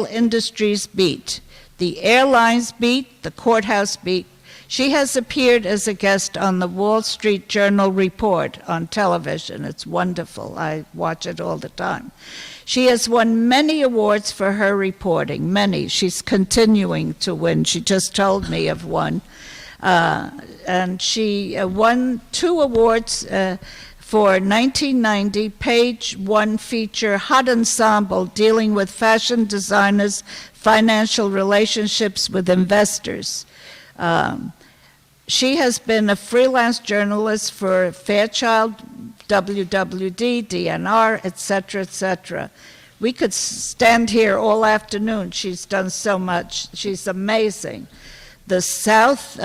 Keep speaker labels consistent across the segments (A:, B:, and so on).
A: industries beat, the airlines beat, the courthouse beat. She has appeared as a guest on the Wall Street Journal Report on television. It's wonderful. I watch it all the time. She has won many awards for her reporting, many. She's continuing to win. She just told me of one. And she won 2 awards for 1990 Page One feature, Hot Ensemble, dealing with fashion designers' financial relationships with investors. She has been a freelance journalist for Fairchild, WWD, DNR, etc., etc. We could stand here all afternoon. She's done so much. She's amazing. The South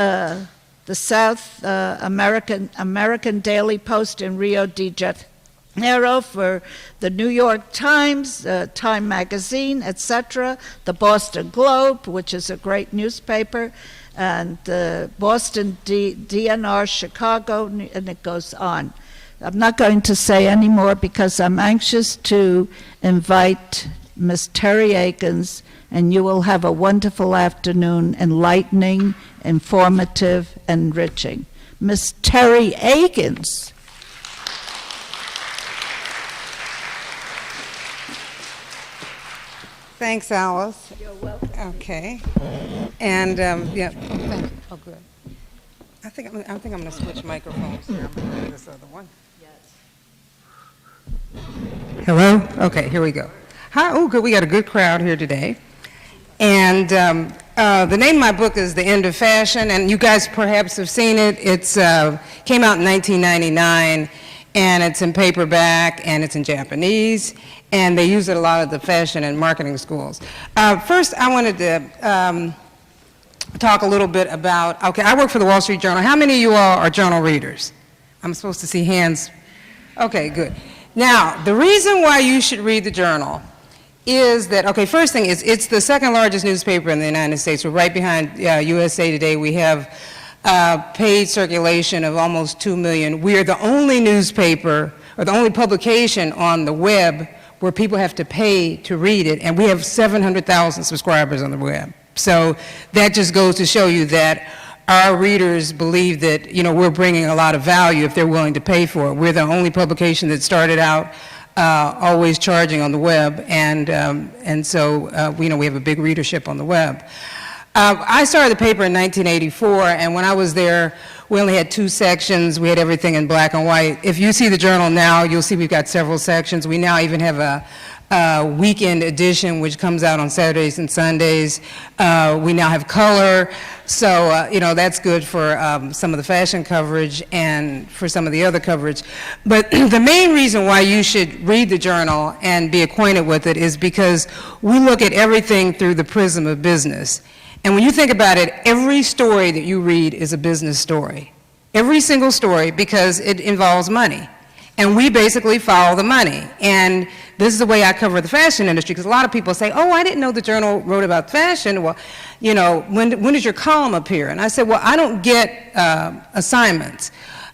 A: American Daily Post in Rio de Janeiro, for the New York Times, Time Magazine, etc., the Boston Globe, which is a great newspaper, and the Boston DNR, Chicago, and it goes on. I'm not going to say any more because I'm anxious to invite Miss Teri Agins, and you will have a wonderful afternoon, enlightening, informative, enriching. Miss Teri Agins.
B: Thanks, Alice.
A: You're welcome.
B: Okay. And yeah, thank you. Oh, good. I think I'm going to switch microphones here. I'm going to do this other one. Yes. Hello. Okay, here we go. Hi. Oh, good. We got a good crowd here today. And the name of my book is The End of Fashion, and you guys perhaps have seen it. It's came out in 1999, and it's in paperback, and it's in Japanese, and they use it a lot at the fashion and marketing schools. First, I wanted to talk a little bit about, okay, I work for the Wall Street Journal. How many of you all are journal readers? I'm supposed to see hands. Okay, good. Now, the reason why you should read the journal is that, okay, first thing is, it's the second largest newspaper in the United States. We're right behind USA Today. We have paid circulation of almost 2 million. We are the only newspaper, or the only publication on the web where people have to pay to read it, and we have 700,000 subscribers on the web. So that just goes to show you that our readers believe that, you know, we're bringing a lot of value if they're willing to pay for it. We're the only publication that started out always charging on the web, and so we know we have a big readership on the web. I started the paper in 1984, and when I was there, we only had 2 sections. We had everything in black and white. If you see the journal now, you'll see we've got several sections. We now even have a weekend edition, which comes out on Saturdays and Sundays. We now have color, so you know, that's good for some of the fashion coverage and for some of the other coverage. But the main reason why you should read the journal and be acquainted with it is because we look at everything through the prism of business. And when you think about it, every story that you read is a business story. Every single story, because it involves money. And we basically follow the money. And this is the way I cover the fashion industry, because a lot of people say, oh, I didn't know the journal wrote about fashion. Well, you know, when does your column appear? And I said, well, I don't get assignments.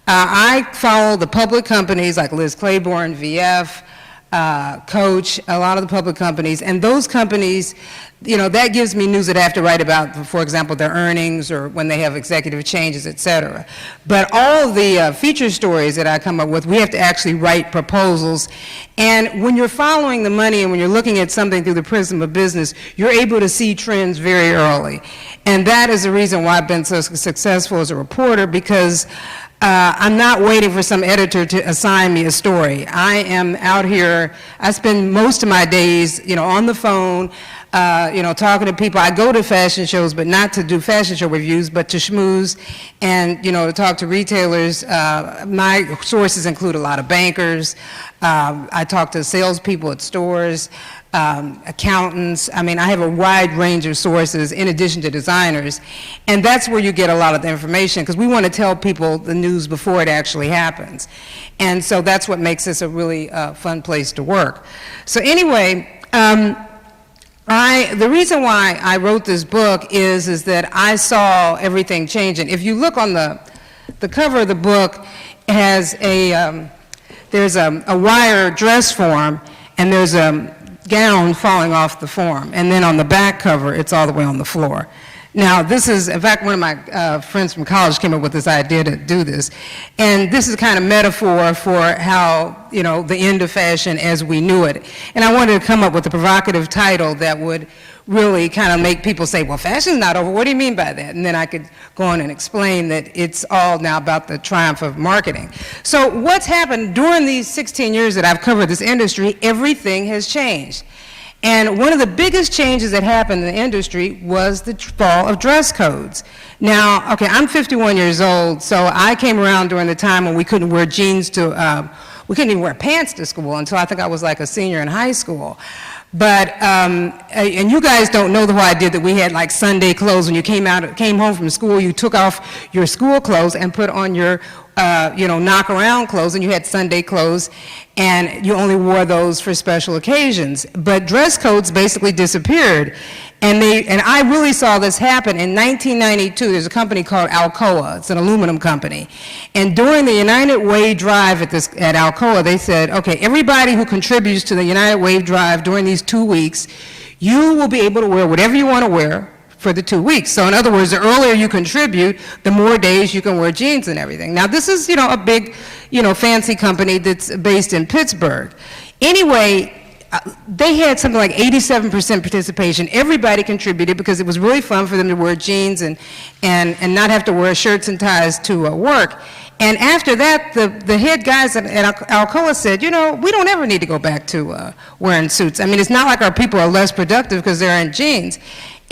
B: I follow the public companies like Liz Claiborne, VF, Coach, a lot of the public companies, and those companies, you know, that gives me news that I have to write about, for example, their earnings or when they have executive changes, et cetera. But all the feature stories that I come up with, we have to actually write proposals. And when you're following the money and when you're looking at something through the prism of business, you're able to see trends very early. And that is the reason why I've been so successful as a reporter, because I'm not waiting for some editor to assign me a story. I am out here, I spend most of my days, you know, on the phone, you know, talking to people. I go to fashion shows, but not to do fashion show reviews, but to schmooze and, you know, to talk to retailers. My sources include a lot of bankers. I talk to salespeople at stores, accountants. I mean, I have a wide range of sources in addition to designers. And that's where you get a lot of the information, because we want to tell people the news before it actually happens. And so that's what makes this a really fun place to work. So anyway, the reason why I wrote this book is that I saw everything changing. If you look on the cover of the book, it has there's a wire dress form, and there's gown falling off the form, and then on the back cover, it's all the way on the floor. Now, this is, in fact, one of my friends from college came up with this idea to do this, and this is kind of metaphor for how, you know, the end of fashion as we knew it. And I wanted to come up with a provocative title that would really kind of make people say, well, fashion's not over, what do you mean by that? And then I could go on and explain that it's all now about the triumph of marketing. So what's happened during these 16 years that I've covered this industry, everything has changed. And one of the biggest changes that happened in the industry was the fall of dress codes. Now, okay, I'm 51 years old, so I came around during the time when we couldn't wear jeans to, we couldn't even wear pants to school until I think I was like a senior in high school. But, and you guys don't know the whole idea that we had like Sunday clothes. When you came home from school, you took off your school clothes and put on your, you know, knock-around clothes, and you had Sunday clothes, and you only wore those for special occasions. But dress codes basically disappeared. And I really saw this happen in 1992. There's a company called Alcoa. It's an aluminum company. And during the United Way drive at Alcoa, they said, okay, everybody who contributes to the United Way drive during these 2 weeks, you will be able to wear whatever you want to wear for the 2 weeks. So in other words, the earlier you contribute, the more days you can wear jeans and everything. Now this is, you know, a big, you know, fancy company that's based in Pittsburgh. Anyway, they had something like 87% participation. Everybody contributed because it was really fun for them to wear jeans and not have to wear shirts and ties to work. And after that, the head guys at Alcoa said, you know, we don't ever need to go back to wearing suits. I mean, it's not like our people are less productive because they're in jeans.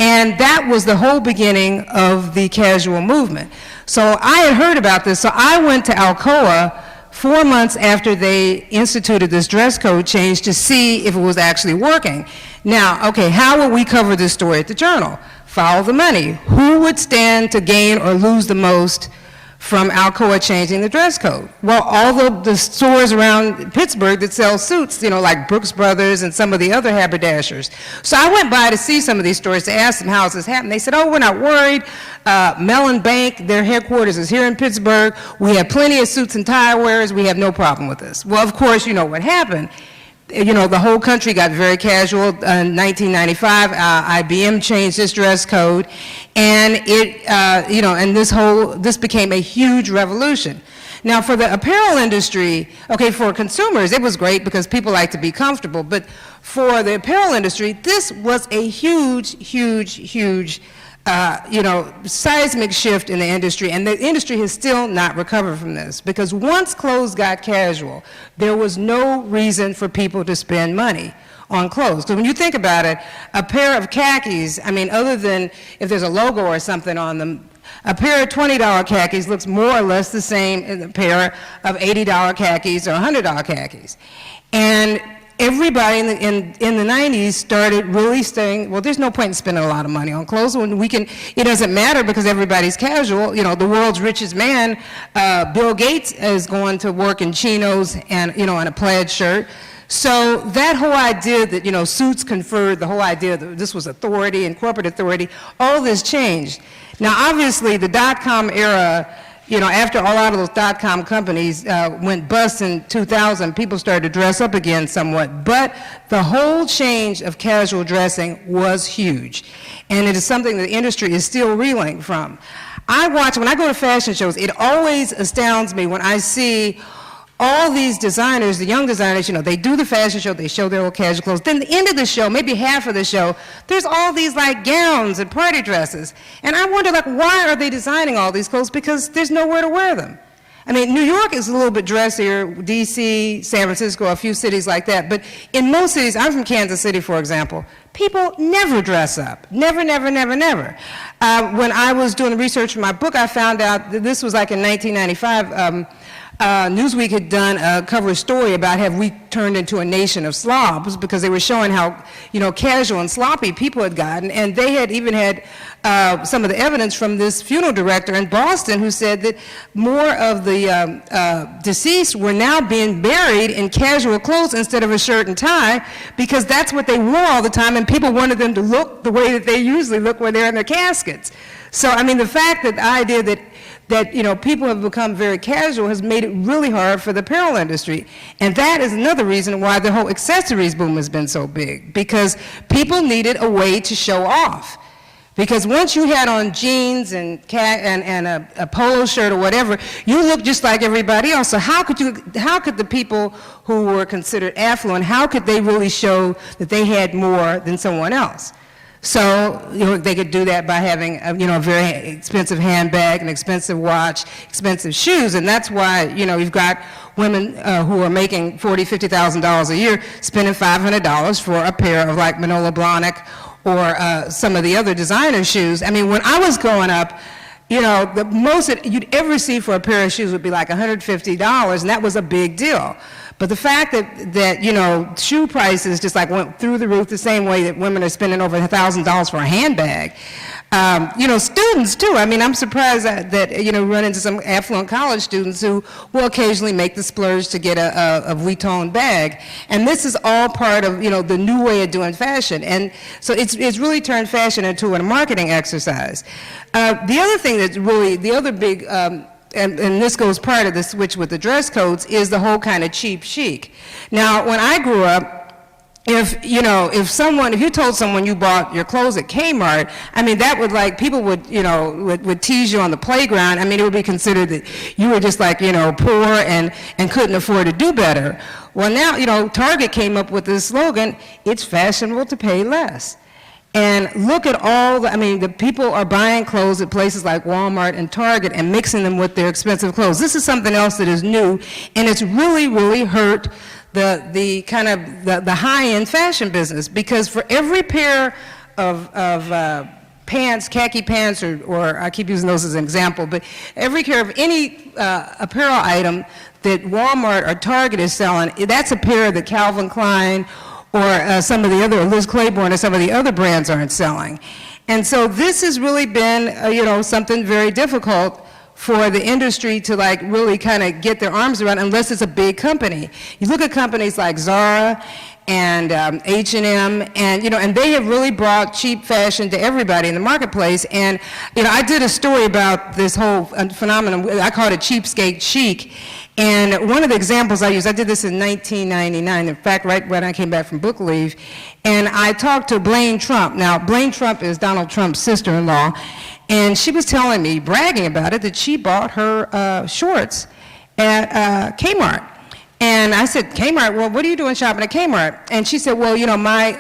B: And that was the whole beginning of the casual movement. So I had heard about this, so I went to Alcoa 4 months after they instituted this dress code change to see if it was actually working. Now, okay, how would we cover this story at the Journal? Follow the money. Who would stand to gain or lose the most from Alcoa changing the dress code? Well, all the stores around Pittsburgh that sell suits, you know, like Brooks Brothers and some of the other haberdashers. So I went by to see some of these stores to ask them how is this happening. They said, oh, we're not worried. Mellon Bank, their headquarters is here in Pittsburgh. We have plenty of suits and tie wearers. We have no problem with this. Well, of course, you know what happened. You know, the whole country got very casual. In 1995, IBM changed its dress code, and it, you know, and this became a huge revolution. Now, for the apparel industry, okay, for consumers, it was great because people like to be comfortable, but for the apparel industry, this was a huge, huge, huge you know, seismic shift in the industry, and the industry has still not recovered from this, because once clothes got casual, there was no reason for people to spend money on clothes. Because when you think about it, a pair of khakis, I mean, other than if there's a logo or something on them, a pair of $20 khakis looks more or less the same as a pair of $80 khakis or $100 khakis. And everybody in the 90s started really saying, well, there's no point in spending a lot of money on clothes when we can, it doesn't matter because everybody's casual. You know, the world's richest man, Bill Gates, is going to work in chinos and, you know, and a plaid shirt. So that whole idea that, you know, suits conferred, the whole idea that this was authority and corporate authority, all this changed. Now, obviously, the dot-com era, you know, after a lot of those dot-com companies went bust in 2000, people started to dress up again somewhat. But the whole change of casual dressing was huge. And it is something the industry is still reeling from. When I go to fashion shows, it always astounds me when I see all these designers, the young designers, you know, they do the fashion show, they show their old casual clothes. Then the end of the show, maybe half of the show, there's all these like gowns and party dresses. And I wonder, like, why are they designing all these clothes? Because there's nowhere to wear them. I mean, New York is a little bit dressier, DC, San Francisco, a few cities like that. But in most cities, I'm from Kansas City, for example, people never dress up. Never, never, never, never. When I was doing the research for my book, I found out that this was like in 1995, Newsweek had done a cover story about have we turned into a nation of slobs, because they were showing how, you know, casual and sloppy people had gotten, and they had even had some of the evidence from this funeral director in Boston who said that more of the deceased were now being buried in casual clothes instead of a shirt and tie, because that's what they wore all the time, and people wanted them to look the way that they usually look when they're in their caskets. So, I mean, the fact that the idea that that, you know, people have become very casual has made it really hard for the apparel industry. And that is another reason why the whole accessories boom has been so big, because people needed a way to show off. Because once you had on jeans and a polo shirt or whatever, you looked just like everybody else. So how could the people who were considered affluent, how could they really show that they had more than someone else? So, you know, they could do that by having a, you know, a very expensive handbag, an expensive watch, expensive shoes, and that's why, you know, you've got women who are making $40,000, $50,000 a year spending $500 for a pair of like Manolo Blahnik or some of the other designer shoes. I mean, when I was growing up, you know, the most that you'd ever see for a pair of shoes would be like $150, and that was a big deal. But the fact that you know, shoe prices just like went through the roof the same way that women are spending over $1,000 for a handbag. You know, students too. I mean, I'm surprised that you know, run into some affluent college students who will occasionally make the splurge to get a Vuitton bag. And this is all part of, you know, the new way of doing fashion. And so it's really turned fashion into a marketing exercise. The other thing that's really, the other big, and this goes part of the switch with the dress codes, is the whole kind of cheap chic. Now, when I grew up, if you told someone you bought your clothes at Kmart, I mean, that would, like, people would, you know, would tease you on the playground. I mean, it would be considered that you were just like, you know, poor and couldn't afford to do better. Well, now, you know, Target came up with this slogan, it's fashionable to pay less. And look at all the, I mean, the people are buying clothes at places like Walmart and Target and mixing them with their expensive clothes. This is something else that is new, and it's really, really hurt the kind of the high-end fashion business, because for every pair of pants, khaki pants, or I keep using those as an example, but every pair of any apparel item that Walmart or Target is selling, that's a pair that Calvin Klein or some of the other, Liz Claiborne or some of the other brands aren't selling. And so this has really been, you know, something very difficult for the industry to like really kind of get their arms around, unless it's a big company. You look at companies like Zara and H&M, and you know, and they have really brought cheap fashion to everybody in the marketplace. And you know, I did a story about this whole phenomenon. I called it cheapskate chic. And one of the examples I used, I did this in 1999, in fact, right when I came back from book leave, and I talked to Blaine Trump. Now, Blaine Trump is Donald Trump's sister-in-law, and she was telling me, bragging about it, that she bought her shorts at Kmart. And I said, Kmart, well, what are you doing shopping at Kmart? And she said, well, you know, my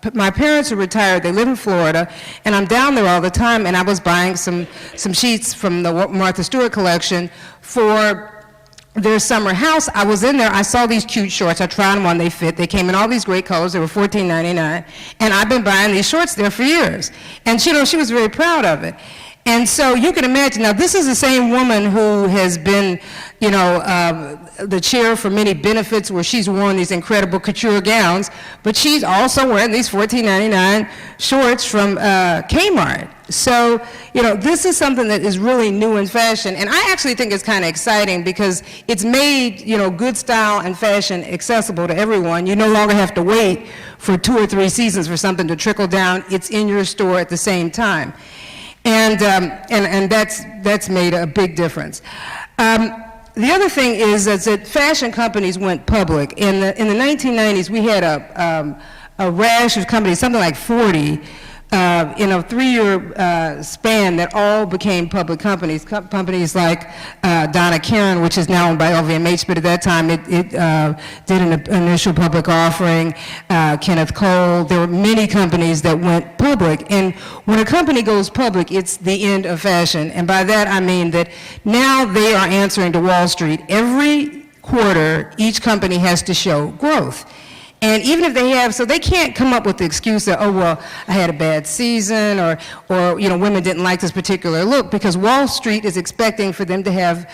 B: parents are retired, they live in Florida, and I'm down there all the time, and I was buying some sheets from the Martha Stewart collection for their summer house. I was in there, I saw these cute shorts, I tried them on, they fit, they came in all these great colors, they were $14.99, and I've been buying these shorts there for years. And you know, she was very proud of it. And so you can imagine, now this is the same woman who has been, you know, the chair for many benefits where she's worn these incredible couture gowns, but she's also wearing these $14.99 shorts from Kmart. So, you know, this is something that is really new in fashion, and I actually think it's kind of exciting because it's made, you know, good style and fashion accessible to everyone. You no longer have to wait for 2 or 3 seasons for something to trickle down. It's in your store at the same time. And that's made a big difference. The other thing is that fashion companies went public. In the 1990s, we had a rash of companies, something like 40, in a 3-year span, that all became public companies. Companies like Donna Karan, which is now owned by LVMH, but at that time it did an initial public offering. Kenneth Cole. There were many companies that went public. And when a company goes public, it's the end of fashion. And by that I mean that now they are answering to Wall Street. Every quarter, each company has to show growth. And even if they have, so they can't come up with the excuse that, oh, well, I had a bad season, or you know, women didn't like this particular look, because Wall Street is expecting for them to have,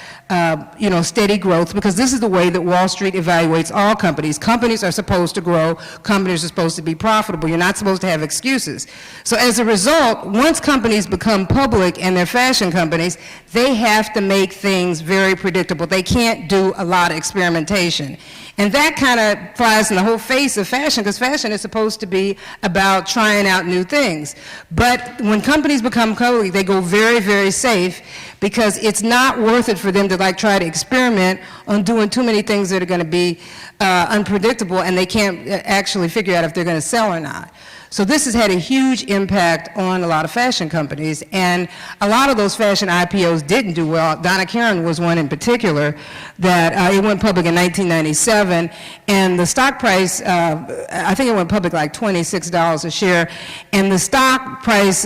B: you know, steady growth, because this is the way that Wall Street evaluates all companies. Companies are supposed to grow. Companies are supposed to be profitable. You're not supposed to have excuses. So as a result, once companies become public and they're fashion companies, they have to make things very predictable. They can't do a lot of experimentation. And that kind of flies in the whole face face of fashion, because fashion is supposed to be about trying out new things. But when companies become public, they go very, very safe, because it's not worth it for them to like try to experiment on doing too many things that are going to be unpredictable, and they can't actually figure out if they're going to sell or not. So this has had a huge impact on a lot of fashion companies, and a lot of those fashion IPOs didn't do well. Donna Karan was one in particular that it went public in 1997, and the stock price, I think it went public like $26 a share, and the stock price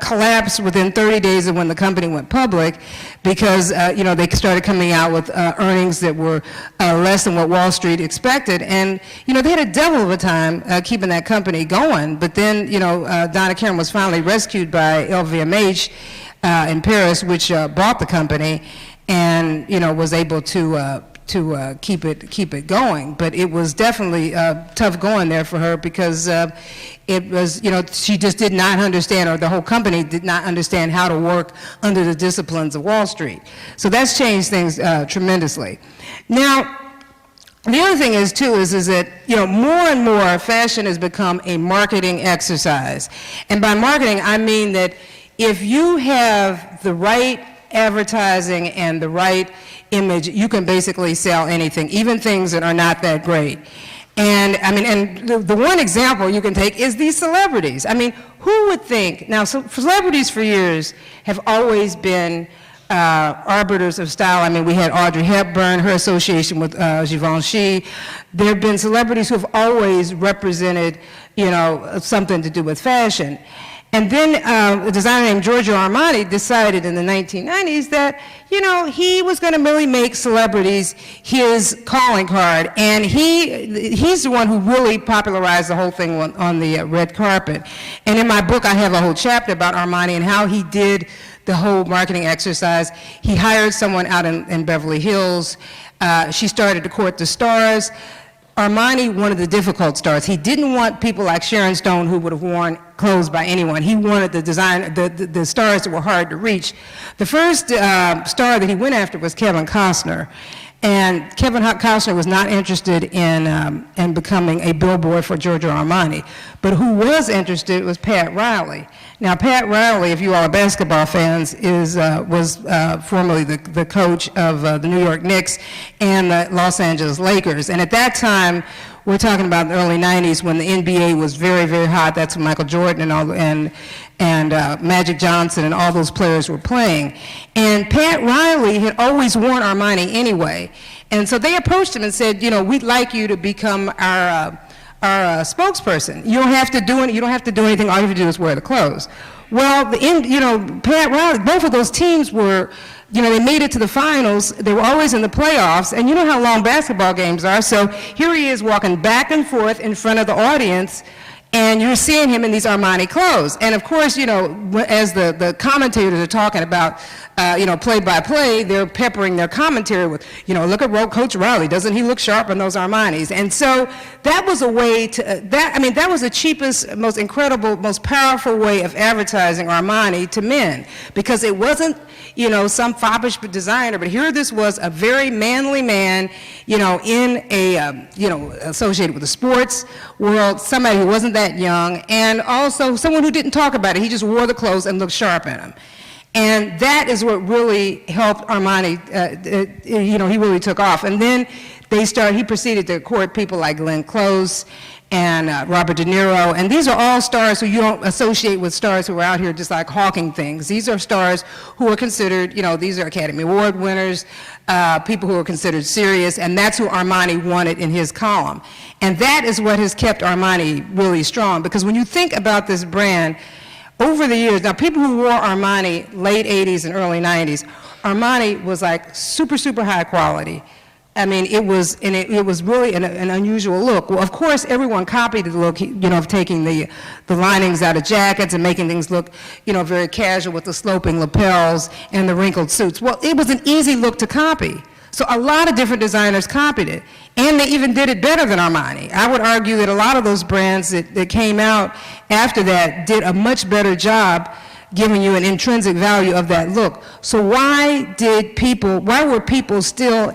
B: collapsed within 30 days of when the company went public, because you know, they started coming out with earnings that were less than what Wall Street expected, and you know, they had a devil of a time keeping that company going. But then, you know, Donna Karan was finally rescued by LVMH in Paris, which bought the company, and you know, was able to keep it going. But it was definitely tough going there for her, because it was, you know, she just did not understand, or the whole company did not understand how to work under the disciplines of Wall Street. So that's changed things tremendously. Now, the other thing is, too, is that, you know, more and more fashion has become a marketing exercise. And by marketing, I mean that if you have the right advertising and the right image, you can basically sell anything, even things that are not that great. And I mean, and the one example you can take is these celebrities. I mean, who would think, now, so celebrities for years have always been arbiters of style. I mean, we had Audrey Hepburn, her association with Givenchy. There have been celebrities who have always represented, you know, something to do with fashion. And then a designer named Giorgio Armani decided in the 1990s that, you know, he was going to really make celebrities his calling card, and he's the one who really popularized the whole thing on the red carpet. And in my book, I have a whole chapter about Armani and how he did the whole marketing exercise. He hired someone out in Beverly Hills. She started to court the stars. Armani wanted the difficult stars. He didn't want people like Sharon Stone, who would have worn clothes by anyone. He wanted the stars that were hard to reach. The first star that he went after was Kevin Costner. And Kevin Costner was not interested in becoming a billboard for Giorgio Armani. But who was interested was Pat Riley. Now, Pat Riley, if you all are basketball fans, was formerly the coach of the New York Knicks and the Los Angeles Lakers. And at that time, we're talking about the early 90s when the NBA was very, very hot. That's when Michael Jordan and Magic Johnson and all those players were playing. And Pat Riley had always worn Armani anyway. And so they approached him and said, you know, we'd like you to become our spokesperson. You don't have to do it. You don't have to do anything. All you have to do is wear the clothes. Well, you know, Pat Riley, both of those teams were, you know, they made it to the finals. They were always in the playoffs, and you know how long basketball games are. So here he is walking back and forth in front of the audience, and you're seeing him in these Armani clothes. And of course, you know, as the commentators are talking about, you know, play by play, they're peppering their commentary with, you know, look at Coach Riley, doesn't he look sharp in those Armanis? And so that was a way to, that was the cheapest, most incredible, most powerful way of advertising Armani to men, because it wasn't, you know, some foppish designer, but here this was a very manly man, you know, in a, you know, associated with the sports world, somebody who wasn't that young, and also someone who didn't talk about it. He just wore the clothes and looked sharp in them. And that is what really helped Armani, you know, he really took off. And then he proceeded to court people like Glenn Close and Robert De Niro, and these are all stars who you don't associate with stars who are out here just like hawking things. These are stars who are considered, you know, these are Academy Award winners, people who are considered serious, and that's who Armani wanted in his column. And that is what has kept Armani really strong, because when you think about this brand, over the years, now people who wore Armani late 80s and early 90s, Armani was like super, super high quality. I mean, it was really an unusual look. Well, of course, everyone copied the look, you know, of taking the linings out of jackets and making things look, you know, very casual with the sloping lapels and the wrinkled suits. Well, it was an easy look to copy. So a lot of different designers copied it, and they even did it better than Armani. I would argue that a lot of those brands that came out after that did a much better job giving you an intrinsic value of that look. So why were people still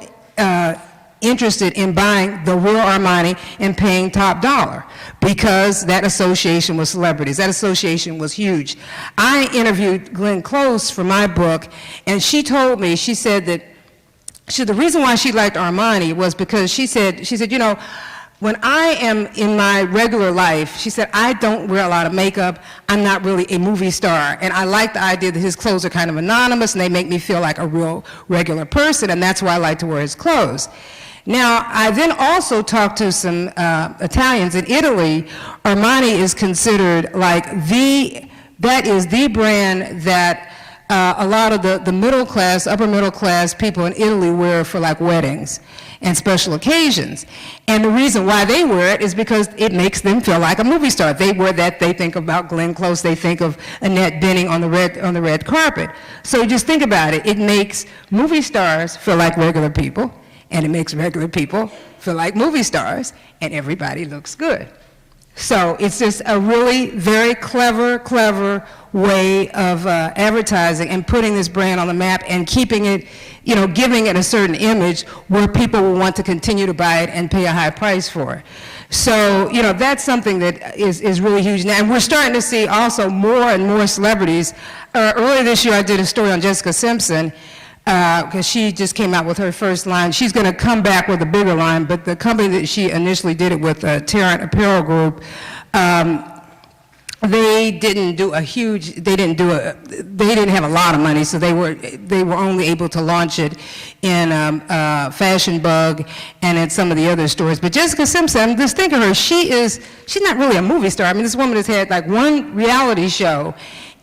B: interested in buying the real Armani and paying top dollar because that association with celebrities, that association was huge. I interviewed Glenn Close for my book, and she told me, she said that the reason why she liked Armani was because she said, you know, when I am in my regular life, she said, I don't wear a lot of makeup. I'm not really a movie star. And I like the idea that his clothes are kind of anonymous and they make me feel like a real regular person, and that's why I like to wear his clothes. Now, I then also talked to some Italians. In Italy, Armani is considered like that is the brand that a lot of the middle class, upper middle class people in Italy wear for like weddings and special occasions. And the reason why they wear it is because it makes them feel like a movie star. They wear that, they think about Glenn Close, they think of Annette Bening on the red carpet. So just think about it. It makes movie stars feel like regular people, and it makes regular people feel like movie stars, and everybody looks good. So it's just a really very clever way of advertising and putting this brand on the map and keeping it, you know, giving it a certain image where people will want to continue to buy it and pay a high price for it. So, you know, that's something that is really huge now. And we're starting to see also more and more celebrities. Earlier this year I did a story on Jessica Simpson, because she just came out with her first line. She's going to come back with a bigger line, but the company that she initially did it with, Tarrant Apparel Group, they didn't have a lot of money, so they were only able to launch it in Fashion Bug and in some of the other stores. But Jessica Simpson, just think of her, she's not really a movie star. I mean, this woman has had like one reality show,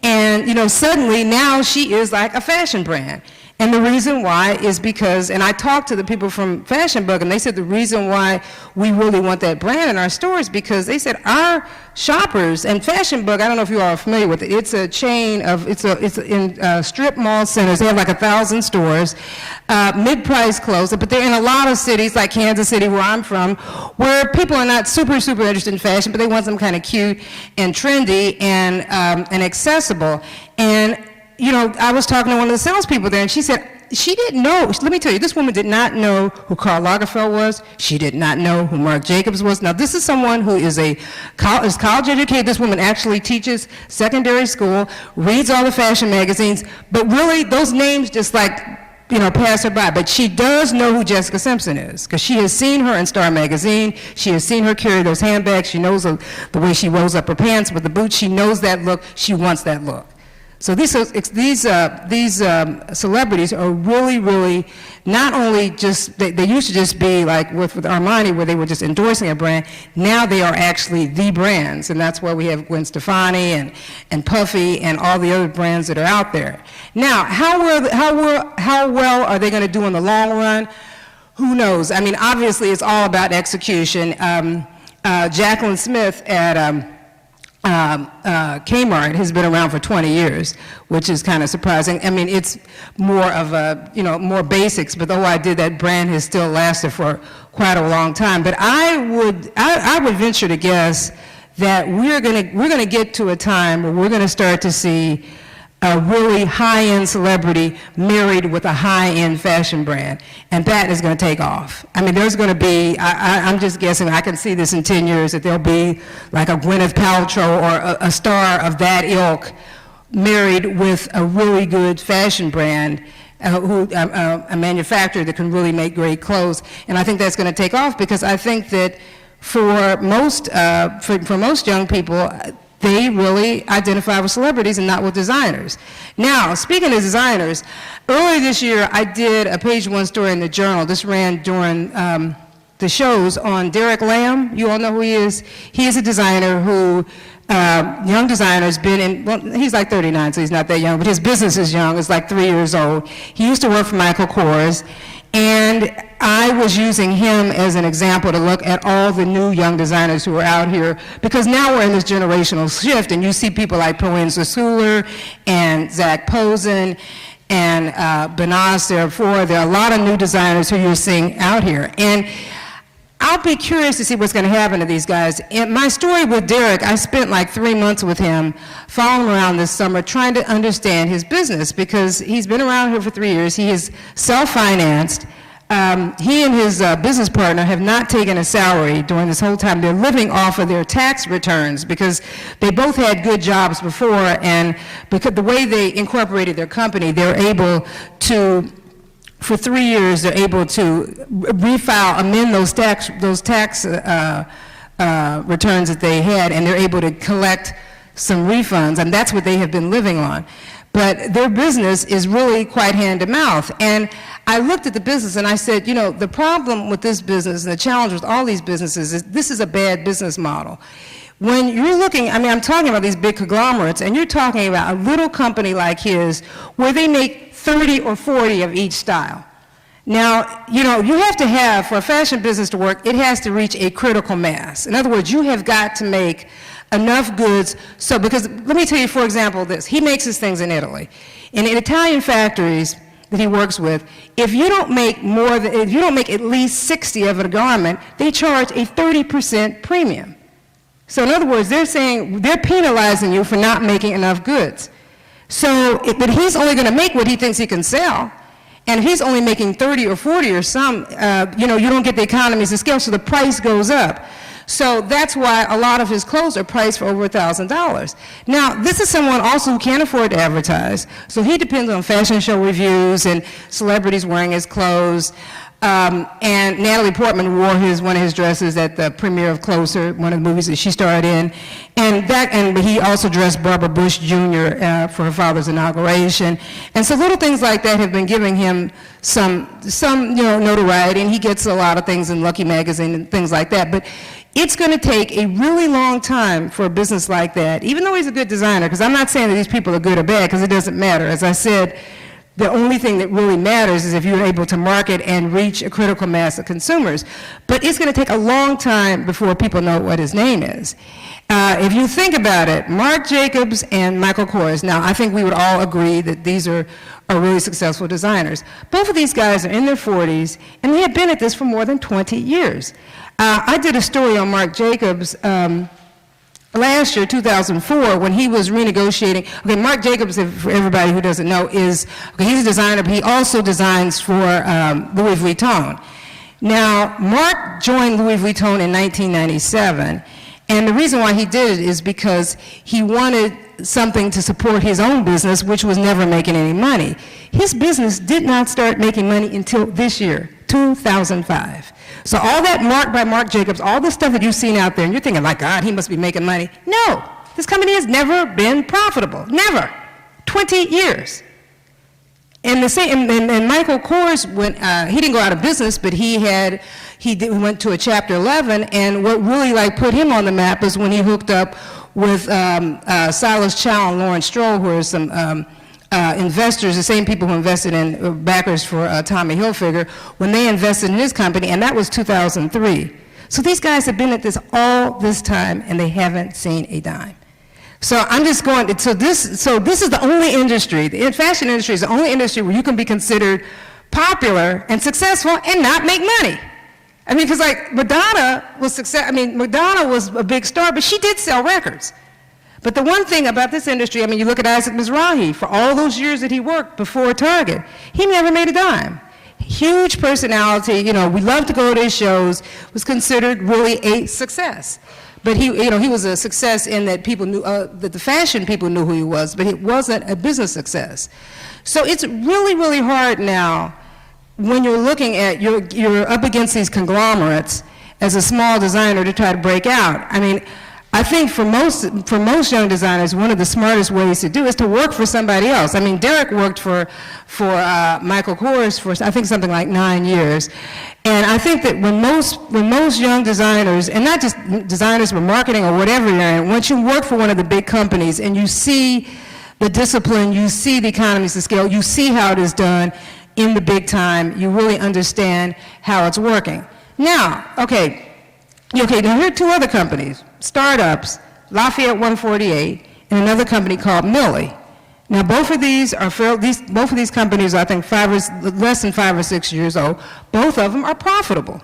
B: and you know, suddenly now she is like a fashion brand. And the reason why is because, and I talked to the people from Fashion Bug, and they said the reason why we really want that brand in our stores, because they said our shoppers, and Fashion Bug, I don't know if you all are familiar with it, it's a chain of, it's in strip mall centers. They have like 1,000 stores, mid-price clothes, but they're in a lot of cities, like Kansas City, where I'm from, where people are not super interested in fashion, but they want something kind of cute and trendy and accessible. And you know, I was talking to one of the salespeople there, and she said she didn't know. Let me tell you, this woman did not know who Karl Lagerfeld was. She did not know who Marc Jacobs was. Now, this is someone who is college educated. This woman actually teaches secondary school, reads all the fashion magazines, but really, those names just like, you know, pass her by. But she does know who Jessica Simpson is, because she has seen her in Star Magazine. She has seen her carry those handbags. She knows the way she rolls up her pants with the boots. She knows that look. She wants that look. So these celebrities are really not only just, they used to just be like with Armani, where they were just endorsing a brand. Now they are actually the brands, and that's why we have Gwen Stefani and Puffy and all the other brands that are out there. Now, how well are they going to do in the long run? Who knows? I mean, obviously it's all about execution. Jacqueline Smith at Kmart has been around for 20 years, which is kind of surprising. I mean, it's more of a, you know, more basics, but the whole idea that brand has still lasted for quite a long time. But I would venture to guess that we're gonna get to a time where we're gonna start to see a really high-end celebrity married with a high-end fashion brand, and that is going to take off. I mean, there's going to be, I'm just guessing, I can see this in 10 years, that there'll be like a Gwyneth Paltrow or a star of that ilk married with a really good fashion brand, a manufacturer that can really make great clothes. And I think that's going to take off, because I think that for most young people, they really identify with celebrities and not with designers. Now, speaking of designers, earlier this year I did a page one story in the Journal. This ran during the shows on Derek Lam. You all know who he is. He is a designer who, young designer, has been in, well, he's like 39, so he's not that young, but his business is young. It's like 3 years old. He used to work for Michael Kors, and I was using him as an example to look at all the new young designers who are out here, because now we're in this generational shift, and you see people like Poin Zasuller and Zach Posen and Benas Serafora. There are a lot of new designers who you're seeing out here. And I'll be curious to see what's going to happen to these guys. In my story with Derek, I spent like 3 months with him, following around this summer, trying to understand his business, because he's been around here for 3 years. He is self-financed. he and his business partner have not taken a salary during this whole time. They're living off of their tax returns because they both had good jobs before, and because the way they incorporated their company, they're able to, for 3 years, they're able to amend those tax returns that they had, and they're able to collect some refunds, and that's what they have been living on. But their business is really quite hand to mouth. And I looked at the business and I said, you know, the problem with this business and the challenge with all these businesses is this is a bad business model. When you're looking, I mean, I'm talking about these big conglomerates, and you're talking about a little company like his where they make 30 or 40 of each style. Now, you know, you have to have, for a fashion business to work, it has to reach a critical mass. In other words, you have got to make enough goods, so, because, let me tell you, for example, this, he makes his things in Italy. In Italian factories that he works with, if you don't make at least 60 of a garment, they charge a 30% premium. So in other words, they're saying, they're penalizing you for not making enough goods. So, but he's only gonna make what he thinks he can sell. And if he's only making 30 or 40 or some, you know, you don't get the economies of scale, so the price goes up. So that's why a lot of his clothes are priced for over $1,000. Now, this is someone also who can't afford to advertise, so he depends on fashion show reviews and celebrities wearing his clothes. And Natalie Portman wore one of his dresses at the premiere of Closer, one of the movies that she starred in. And he also dressed Barbara Bush Jr. For her father's inauguration. And so little things like that have been giving him some you know, notoriety, and he gets a lot of things in Lucky Magazine and things like that. But it's going to take a really long time for a business like that, even though he's a good designer, because I'm not saying that these people are good or bad, because it doesn't matter. As I said, the only thing that really matters is if you're able to market and reach a critical mass of consumers. But it's going to take a long time before people know what his name is. If you think about it, Marc Jacobs and Michael Kors, now I think we would all agree that these are really successful designers. Both of these guys are in their 40s, and they have been at this for more than 20 years. I did a story on Marc Jacobs last year, 2004, when he was renegotiating. Okay, Marc Jacobs, for everybody who doesn't know, he's a designer, but he also designs for Louis Vuitton. Now, Marc joined Louis Vuitton in 1997, and the reason why he did it is because he wanted something to support his own business, which was never making any money. His business did not start making money until this year, 2005. So all that marked by Marc Jacobs, all the stuff that you've seen out there, and you're thinking, like, God, he must be making money. No, this company has never been profitable, never. 20 years. And the same, and Michael Kors went, he didn't go out of business, but he went to a Chapter 11, and what really like put him on the map is when he hooked up with Silas Chow and Lawrence Stroll, who are some investors, the same people who invested in backers for Tommy Hilfiger, when they invested in his company, and that was 2003. So these guys have been at this all this time, and they haven't seen a dime. So I'm just going, so this is the only industry, the fashion industry is the only industry where you can be considered popular and successful and not make money. I mean, because like Madonna was Madonna was a big star, but she did sell records. But the one thing about this industry, I mean, you look at Isaac Mizrahi, for all those years that he worked before Target, he never made a dime. Huge personality, you know, we love to go to his shows, was considered really a success. But he was a success in that people knew, that the fashion people knew who he was, but it wasn't a business success. So it's really, really hard now when you're looking at, you're up against these conglomerates as a small designer to try to break out. I mean, I think for most young designers, one of the smartest ways to do is to work for somebody else. I mean, Derek worked for Michael Kors for, I think, something like 9 years. And I think that when most young designers, and not just designers but marketing or whatever you're in, once you work for one of the big companies and you see the discipline, you see the economies of scale, you see how it is done in the big time, you really understand how it's working. Now, okay, now here are two other companies, startups, Lafayette 148, and another company called Millie. Now, both of these companies are, I think, less than 5 or 6 years old. Both of them are profitable.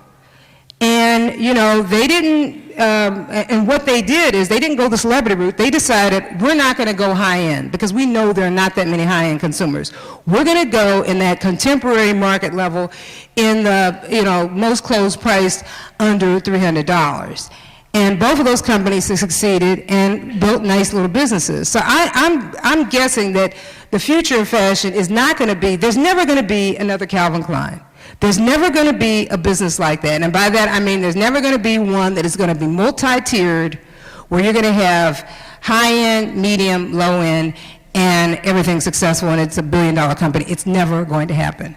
B: And, you know, they didn't, and what they did is they didn't go the celebrity route. They decided, we're not going to go high-end because we know there are not that many high-end consumers. We're going to go in that contemporary market level in the, most clothes priced under $300. And both of those companies succeeded and built nice little businesses. So I'm guessing that the future of fashion is not going to be, there's never going to be another Calvin Klein. There's never going to be a business like that. And by that, I mean there's never going to be one that is going to be multi-tiered, where you're going to have high-end, medium, low-end, and everything successful, and it's a billion-dollar company. It's never going to happen.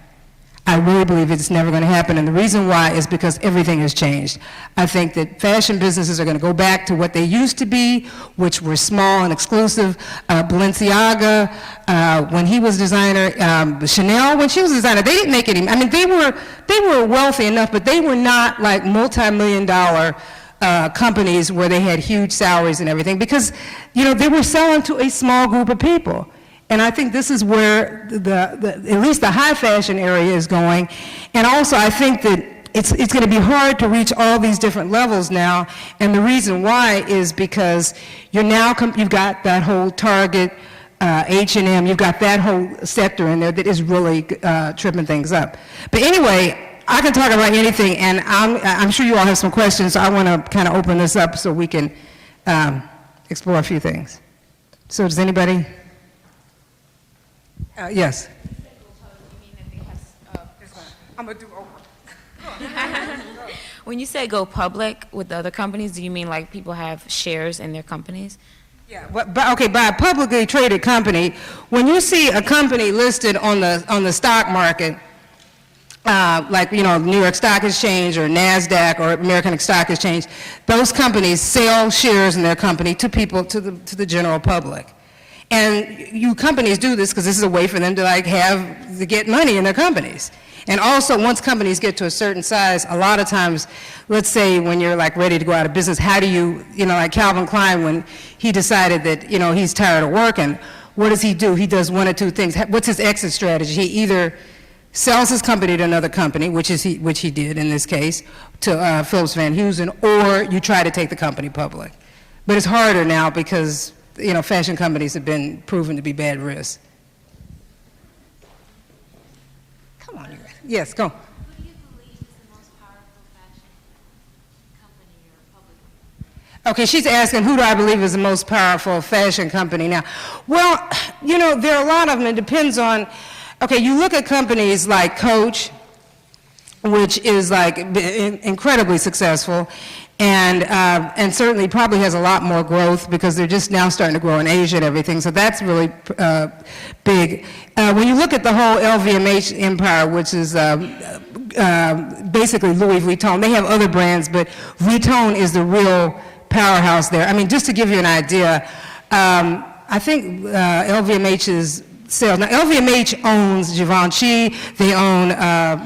B: I really believe it's never going to happen, and the reason why is because everything has changed. I think that fashion businesses are going to go back to what they used to be, which were small and exclusive. Balenciaga, when he was designer, Chanel, when she was designer, they didn't make any. I mean, they were wealthy enough, but they were not like multi-million-dollar companies where they had huge salaries and everything, because they were selling to a small group of people. And I think this is where at least the high fashion area is going. And also I think that it's going to be hard to reach all these different levels now. And the reason why is because you've got that whole Target, H&M, you've got that whole sector in there that is really tripping things up. But anyway, I can talk about anything, and I'm sure you all have some questions, so I want to kind of open this up so we can explore a few things. So does anybody? Yes. I'm going to do over.
C: When you say go public with the other companies, do you mean like people have shares in their companies?
B: Yeah, but okay, by a publicly traded company, when you see a company listed on the stock market, like New York Stock Exchange or NASDAQ or American Stock Exchange, those companies sell shares in their company to people, to the general public. And companies do this because this is a way for them to get money in their companies. And also, once companies get to a certain size, a lot of times, let's say when you're like ready to go out of business, how do you, like Calvin Klein, when he decided that, he's tired of working, what does he do? He does one or two things. What's his exit strategy? He either sells his company to another company, which he did in this case, to Phillips Van Heusen, or you try to take the company public. But it's harder now because fashion companies have been proven to be bad risks. Come on, you guys. Yes, go.
D: Who do you believe is the most powerful fashion company or public?
B: Okay, she's asking, who do I believe is the most powerful fashion company now? Well, there are a lot of them. It depends on, okay, you look at companies like Coach, which is like incredibly successful, and certainly probably has a lot more growth because they're just now starting to grow in Asia and everything, so that's really big. When you look at the whole LVMH empire, which is basically Louis Vuitton, they have other brands, but Vuitton is the real powerhouse there. I mean, just to give you an idea, I think LVMH's sales. Now, LVMH owns Givenchy, they own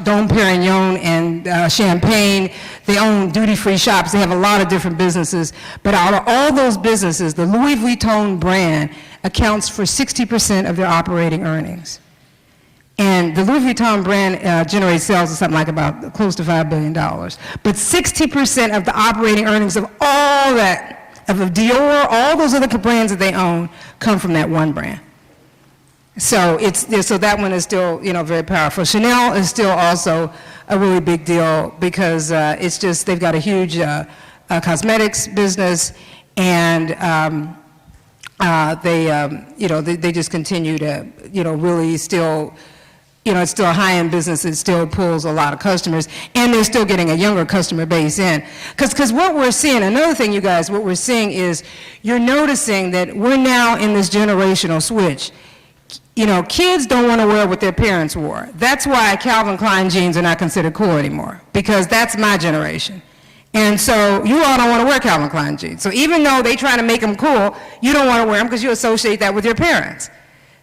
B: Dom Perignon and Champagne, they own duty-free shops, they have a lot of different businesses, but out of all those businesses, the Louis Vuitton brand accounts for 60% of their operating earnings. And the Louis Vuitton brand generates sales of something like about close to $5 billion. But 60% of the operating earnings of all that, of Dior, all those other brands that they own, come from that one brand. So so that one is still, very powerful. Chanel is still also a really big deal because it's just, they've got a huge cosmetics business, and they just continue to, really still, it's still a high-end business. It still pulls a lot of customers, and they're still getting a younger customer base in. Because what we're seeing, another thing, you guys, what we're seeing is you're noticing that we're now in this generational switch. Kids don't want to wear what their parents wore. That's why Calvin Klein jeans are not considered cool anymore, because that's my generation. And so you all don't want to wear Calvin Klein jeans. So even though they try to make them cool, you don't want to wear them because you associate that with your parents.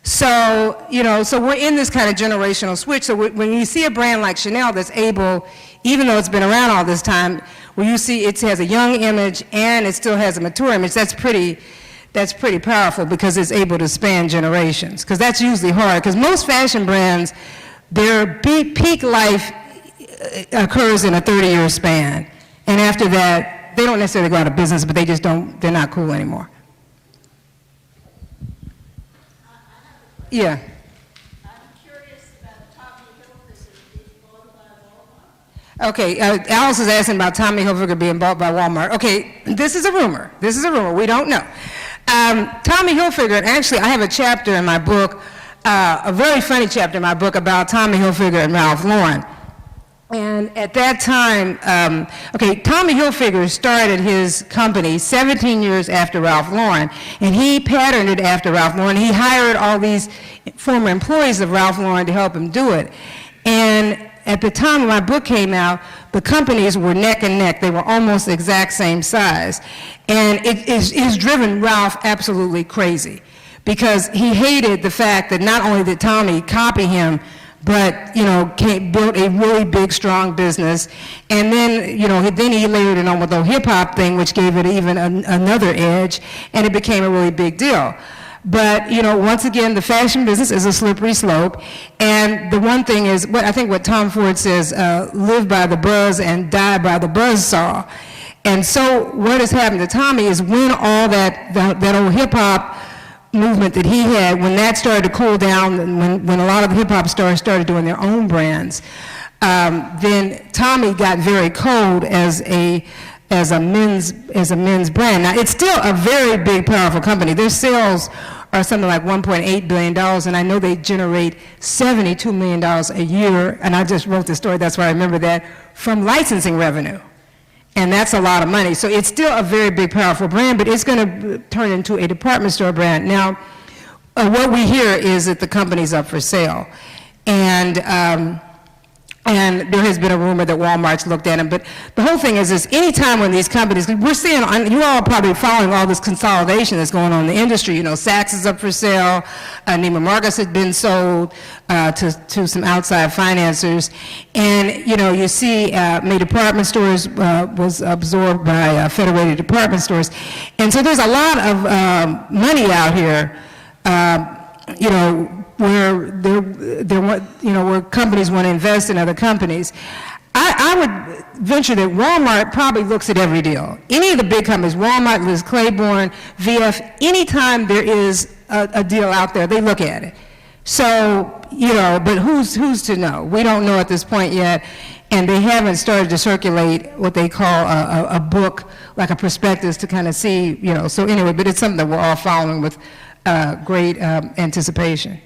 B: So, so we're in this kind of generational switch. So when you see a brand like Chanel that's able, even though it's been around all this time, where you see it has a young image and it still has a mature image, that's pretty powerful because it's able to span generations. Because that's usually hard, because most fashion brands, their peak life occurs in a 30-year span. And after that, that they don't necessarily go out of business, but they just don't, they're not cool anymore. Yeah. Okay, Alice is asking about Tommy Hilfiger being bought by Walmart. Okay, this is a rumor. This is a rumor. We don't know. Tommy Hilfiger, and actually I have a chapter in my book, a very funny chapter in my book about Tommy Hilfiger and Ralph Lauren. And at that time, Tommy Hilfiger started his company 17 years after Ralph Lauren, and he patterned it after Ralph Lauren. He hired all these former employees of Ralph Lauren to help him do it. And at the time when my book came out, the companies were neck and neck. They were almost the exact same size. And it has driven Ralph absolutely crazy because he hated the fact that not only did Tommy copy him, but, built a really big, strong business. And then, then he layered it on with the hip-hop thing, which gave it even another edge, and it became a really big deal. But, once again, the fashion business is a slippery slope. And the one thing is, I think what Tom Ford says, live by the buzz and die by the buzzsaw. And so what has happened to Tommy is when all that old hip-hop movement that he had, when that started to cool down, when a lot of the hip-hop stars started doing their own brands, then Tommy got very cold as a men's brand. Now, it's still a very big, powerful company. Their sales are something like $1.8 billion, and I know they generate $72 million a year, and I just wrote the story, that's why I remember that, from licensing revenue. And that's a lot of money. So it's still a very big, powerful brand, but it's going to turn into a department store brand. Now, what we hear is that the company's up for sale. And there has been a rumor that Walmart's looked at them. But the whole thing is any time when these companies, we're seeing, you all are probably following all this consolidation that's going on in the industry. Saks is up for sale. Neiman Marcus had been sold to some outside financiers. And, you see May Department Stores was absorbed by Federated Department Stores. And so there's a lot of money out here, where companies want to invest in other companies. I would venture that Walmart probably looks at every deal. Any of the big companies, Walmart, Liz Claiborne, VF, anytime there is a deal out there, they look at it. So, but who's to know? We don't know at this point yet, and they haven't started to circulate what they call a book, like a prospectus to kind of see, so anyway, but it's something that we're all following with great anticipation.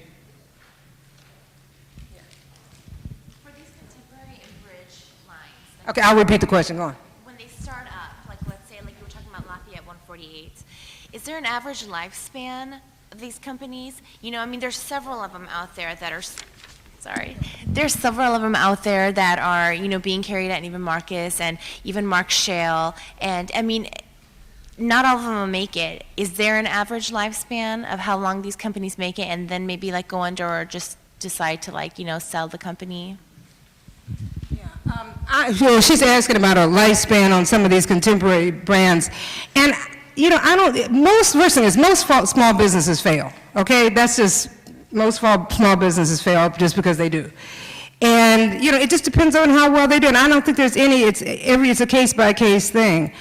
B: Okay, I'll repeat the question. Go on.
D: When they start up, like let's say, like you were talking about Lafayette 148, is there an average lifespan of these companies? There's several of them out there that are, there's several of them out there that are, being carried at Neiman Marcus and even Mark Schale, and not all of them will make it. Is there an average lifespan of how long these companies make it, and then maybe like go under or just decide to sell the company?
B: She's asking about a lifespan on some of these contemporary brands, and most small businesses fail. Okay, that's just most small businesses fail just because they do, and it just depends on how well they do. And I don't think there's any. It's a case by case thing.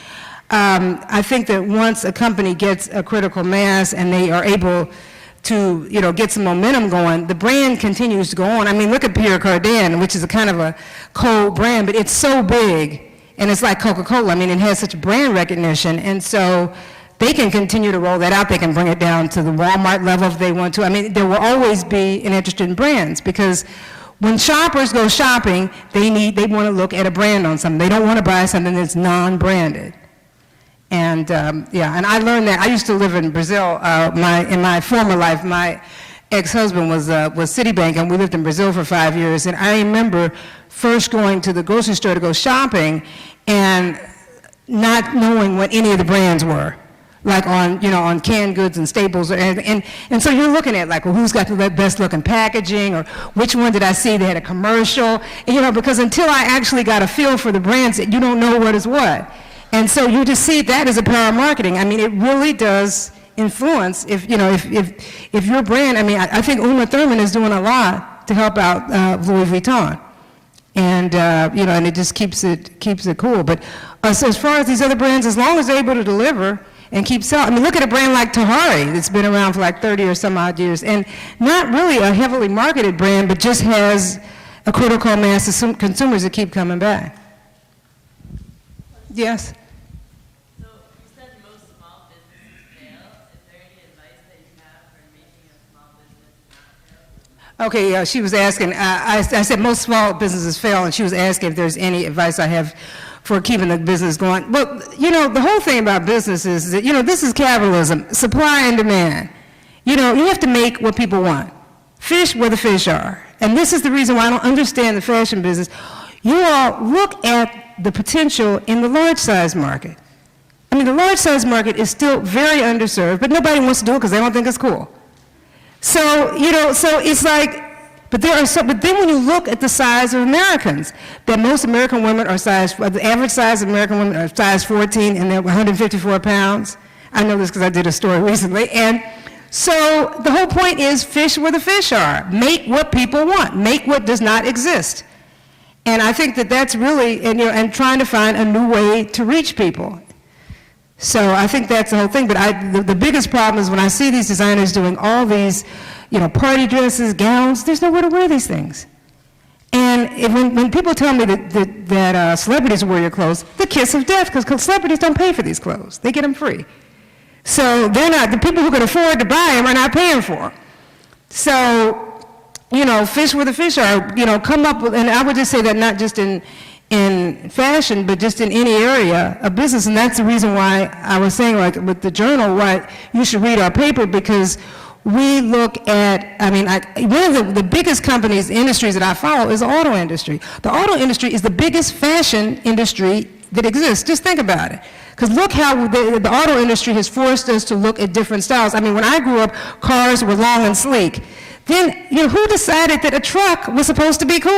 B: I think that once a company gets a critical mass and they are able to, get some momentum going, the brand continues to go on. Look at Pierre Cardin, which is a kind of a cold brand, but it's so big, and it's like Coca-Cola. It has such brand recognition, and so they can continue to roll that out. They can bring it down to the Walmart level if they want to. There will always be an interest in brands, because when shoppers go shopping, they want to look at a brand on something. They don't want to buy something that's non-branded. And and I learned that. I used to live in Brazil. In my former life, my ex-husband was Citibank, and we lived in Brazil for 5 years. And I remember first going to the grocery store to go shopping, and not knowing what any of the brands were, like on canned goods and staples, and so you're looking at who's got the best looking packaging, or which one did I see that had a commercial, because until I actually got a feel for the brands, you don't know what is what. And so you just see that as a power of marketing. It really does influence if your brand, I think Uma Thurman is doing a lot to help out Louis Vuitton. And, and it just keeps it cool. But as far as these other brands, as long as they're able to deliver and keep selling, I mean, look at a brand like Tahari that's been around for like 30 or some odd years, and not really a heavily marketed brand, but just has a critical mass of consumers that keep coming back. Yes?
E: So you said most small businesses fail. Is there any advice that you have for making a small business not fail?
B: Okay, she was asking, I said most small businesses fail, and she was asking if there's any advice I have for keeping the business going. Well, the whole thing about business is that, this is capitalism, supply and demand. You have to make what people want. Fish where the fish are. And this is the reason why I don't understand the fashion business. You all look at the potential in the large size market. I mean, the large size market is still very underserved, but nobody wants to do it because they don't think it's cool. So, so it's like, but then when you look at the size of Americans, that most American women are the average size of American women are size 14 and they're 154 pounds. I know this because I did a story recently. And so the whole point is fish where the fish are. Make what people want. Make what does not exist. And I think that that's really, and trying to find a new way to reach people. So I think that's the whole thing. But the biggest problem is when I see these designers doing all these, party dresses, gowns, there's nowhere to wear these things. And when people tell me that celebrities wear your clothes, the kiss of death, because celebrities don't pay for these clothes. They get them free. So the people who can afford to buy them are not paying for them. So, fish where the fish are, come up with, and I would just say that not just in fashion, but just in any area of business. And that's the reason why I was saying, like with the journal, why you should read our paper, because we look at, one of the biggest companies, industries that I follow is the auto industry. The auto industry is the biggest fashion industry that exists. Just think about it. Because look how the auto industry has forced us to look at different styles. I mean, when I grew up, cars were long and sleek. Then, who decided that a truck was supposed to be cool?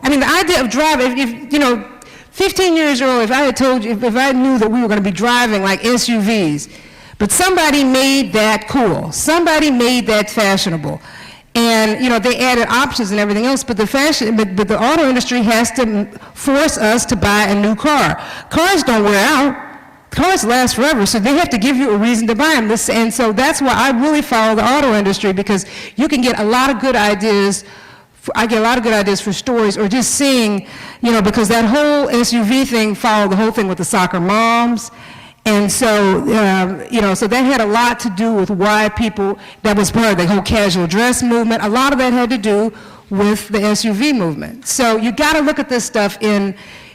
B: I mean, the idea of driving, if 15 years old, if I had told you, if I knew that we were going to be driving like SUVs, but somebody made that cool. Somebody made that fashionable. And, they added options and everything else, but but the auto industry has to force us to buy a new car. Cars don't wear out. Cars last forever, so they have to give you a reason to buy them. And so that's why I really follow the auto industry, because you can get a lot of good ideas. I get a lot of good ideas for stories, or just seeing, because that whole SUV thing followed the whole thing with the soccer moms. And so, so that had a lot to do with why that was part of the whole casual dress movement. A lot of that had to do with the SUV movement. So you got to look at this stuff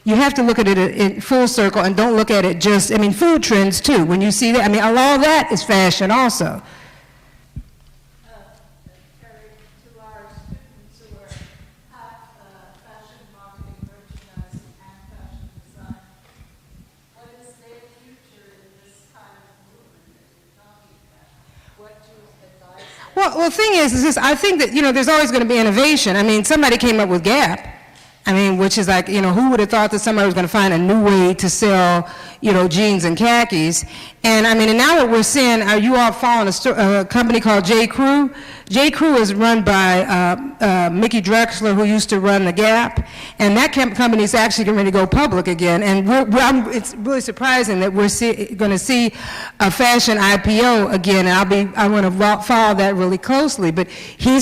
B: you have to look at it in full circle, and don't look at it just, food trends too. When you see that, a lot of that is fashion also.
F: Teri, to our students who are at fashion marketing, merchandising, and fashion design, what is their future in this kind of movement that you're talking about? What do you advise them?
B: Well, the thing is this, I think that, there's always going to be innovation. Somebody came up with Gap. Which is like, who would have thought that somebody was going to find a new way to sell, jeans and khakis. And and now what we're seeing, you all following a company called J. Crew. J. Crew is run by Mickey Drexler, who used to run the Gap. And that company is actually getting ready to go public again. And it's really surprising that we're going to see a fashion IPO again. And I want to follow that really closely. But J.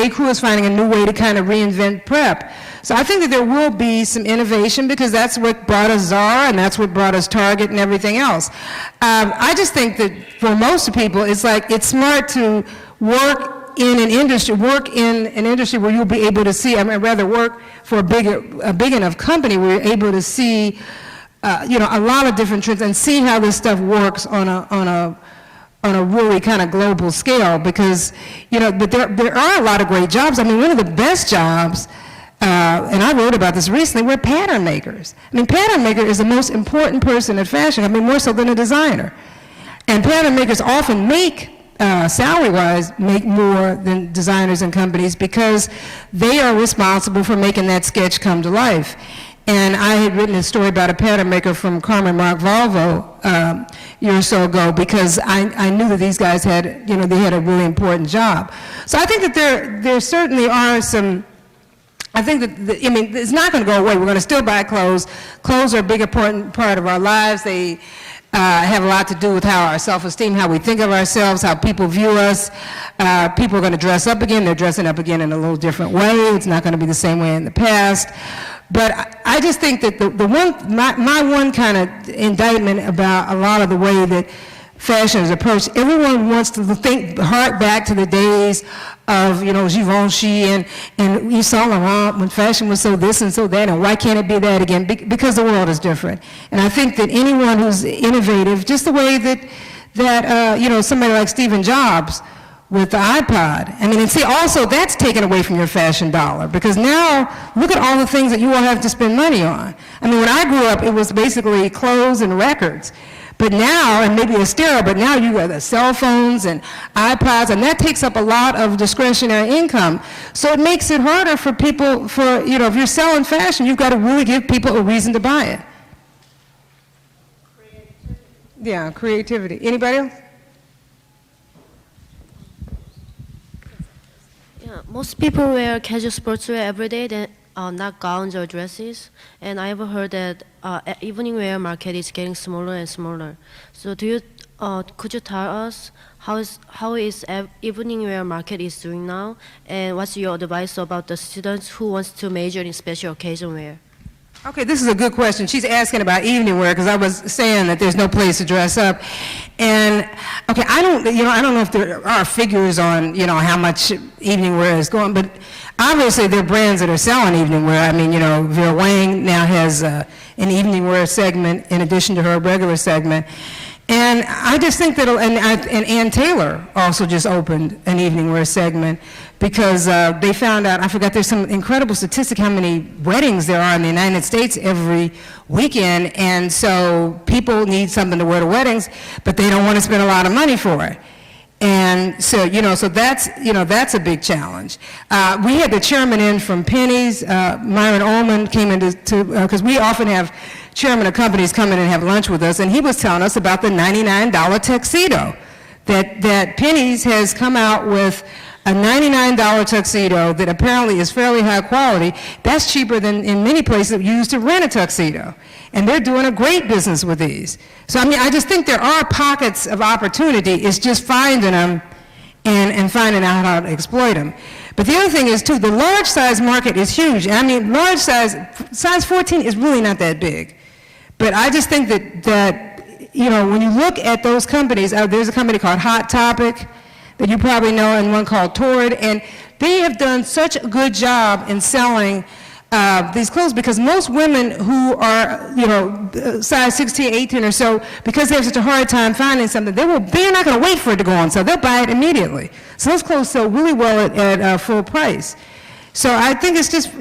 B: Crew is finding a new way to kind of reinvent prep. So I think that there will be some innovation, because that's what brought us Zara, and that's what brought us Target and everything else. I just think that for most people, it's smart to work in an industry where you'll be able to see, rather work for a big enough company where you're able to see, a lot of different trends and see how this stuff works on a really kind of global scale, because, but there are a lot of great jobs. One of the best jobs, and I wrote about this recently, we're pattern makers. Pattern maker is the most important person in fashion, more so than a designer. And pattern makers often salary-wise, make more than designers and companies, because they are responsible for making that sketch come to life. And I had written a story about a pattern maker from Carmen Mark Volvo a year or so ago, because I knew that these guys had, they had a really important job. So I think that there certainly are some I think that, I mean, it's not going to go away. We're going to still buy clothes. Clothes are a big important part of our lives. They have a lot to do with how our self-esteem, how we think of ourselves, how people view us. People are going to dress up again. They're dressing up again in a little different way. It's not going to be the same way in the past. But I just think that my one kind of indictment about a lot of the way that fashion is approached, everyone wants to hark back to the days of, Givenchy and Yves Saint Laurent, when fashion was so this and so that, and why can't it be that again? Because the world is different. And I think that anyone who's innovative, just the way that somebody like Stephen Jobs with the iPod, I mean, and see, also that's taken away from your fashion dollar, because now, look at all the things that you will have to spend money on. I mean, when I grew up, it was basically clothes and records. But now, and maybe a stereo, but now you got the cell phones and iPods, and that takes up a lot of discretionary income. So it makes it harder for people, if you're selling fashion, you've got to really give people a reason to buy it. Creativity. Yeah, creativity. Anybody else?
G: Yeah, most people wear casual sportswear every day, not gowns or dresses. And I have heard that evening wear market is getting smaller and smaller. So could you tell us how is evening wear market is doing now, and what's your advice about the students who wants to major in special occasion wear?
B: Okay, this is a good question. She's asking about evening wear, because I was saying that there's no place to dress up. And, okay, I don't know if there are figures on, how much evening wear is going, but obviously there are brands that are selling evening wear. I mean, Vera Wang now has an evening wear segment in addition to her regular segment. And I just think that, and Ann Taylor also just opened an evening wear segment, because they found out, I forgot, there's some incredible statistic how many weddings there are in the United States every weekend, and so people need something to wear to weddings, but they don't want to spend a lot of money for it. And so, so that's a big challenge. We had the chairman in from Penny's, Myron Ullman came in because we often have chairman of companies come in and have lunch with us, and he was telling us about the $99 tuxedo, that Penny's has come out with a $99 tuxedo that apparently is fairly high quality. That's cheaper than in many places you used to rent a tuxedo. And they're doing a great business with these. So, I mean, I just think there are pockets of opportunity. It's just finding them and finding out how to exploit them. But the other thing is, too, the large size market is huge. I mean, size 14 is really not that big. But I just think that when you look at those companies, there's a company called Hot Topic that you probably know, and one called Torrid, and they have done such a good job in selling these clothes, because most women who are, size 16, 18 or so, because they have such a hard time finding something, they're not going to wait for it to go on sale. They'll buy it immediately. So those clothes sell really well at full price. So I think it's just,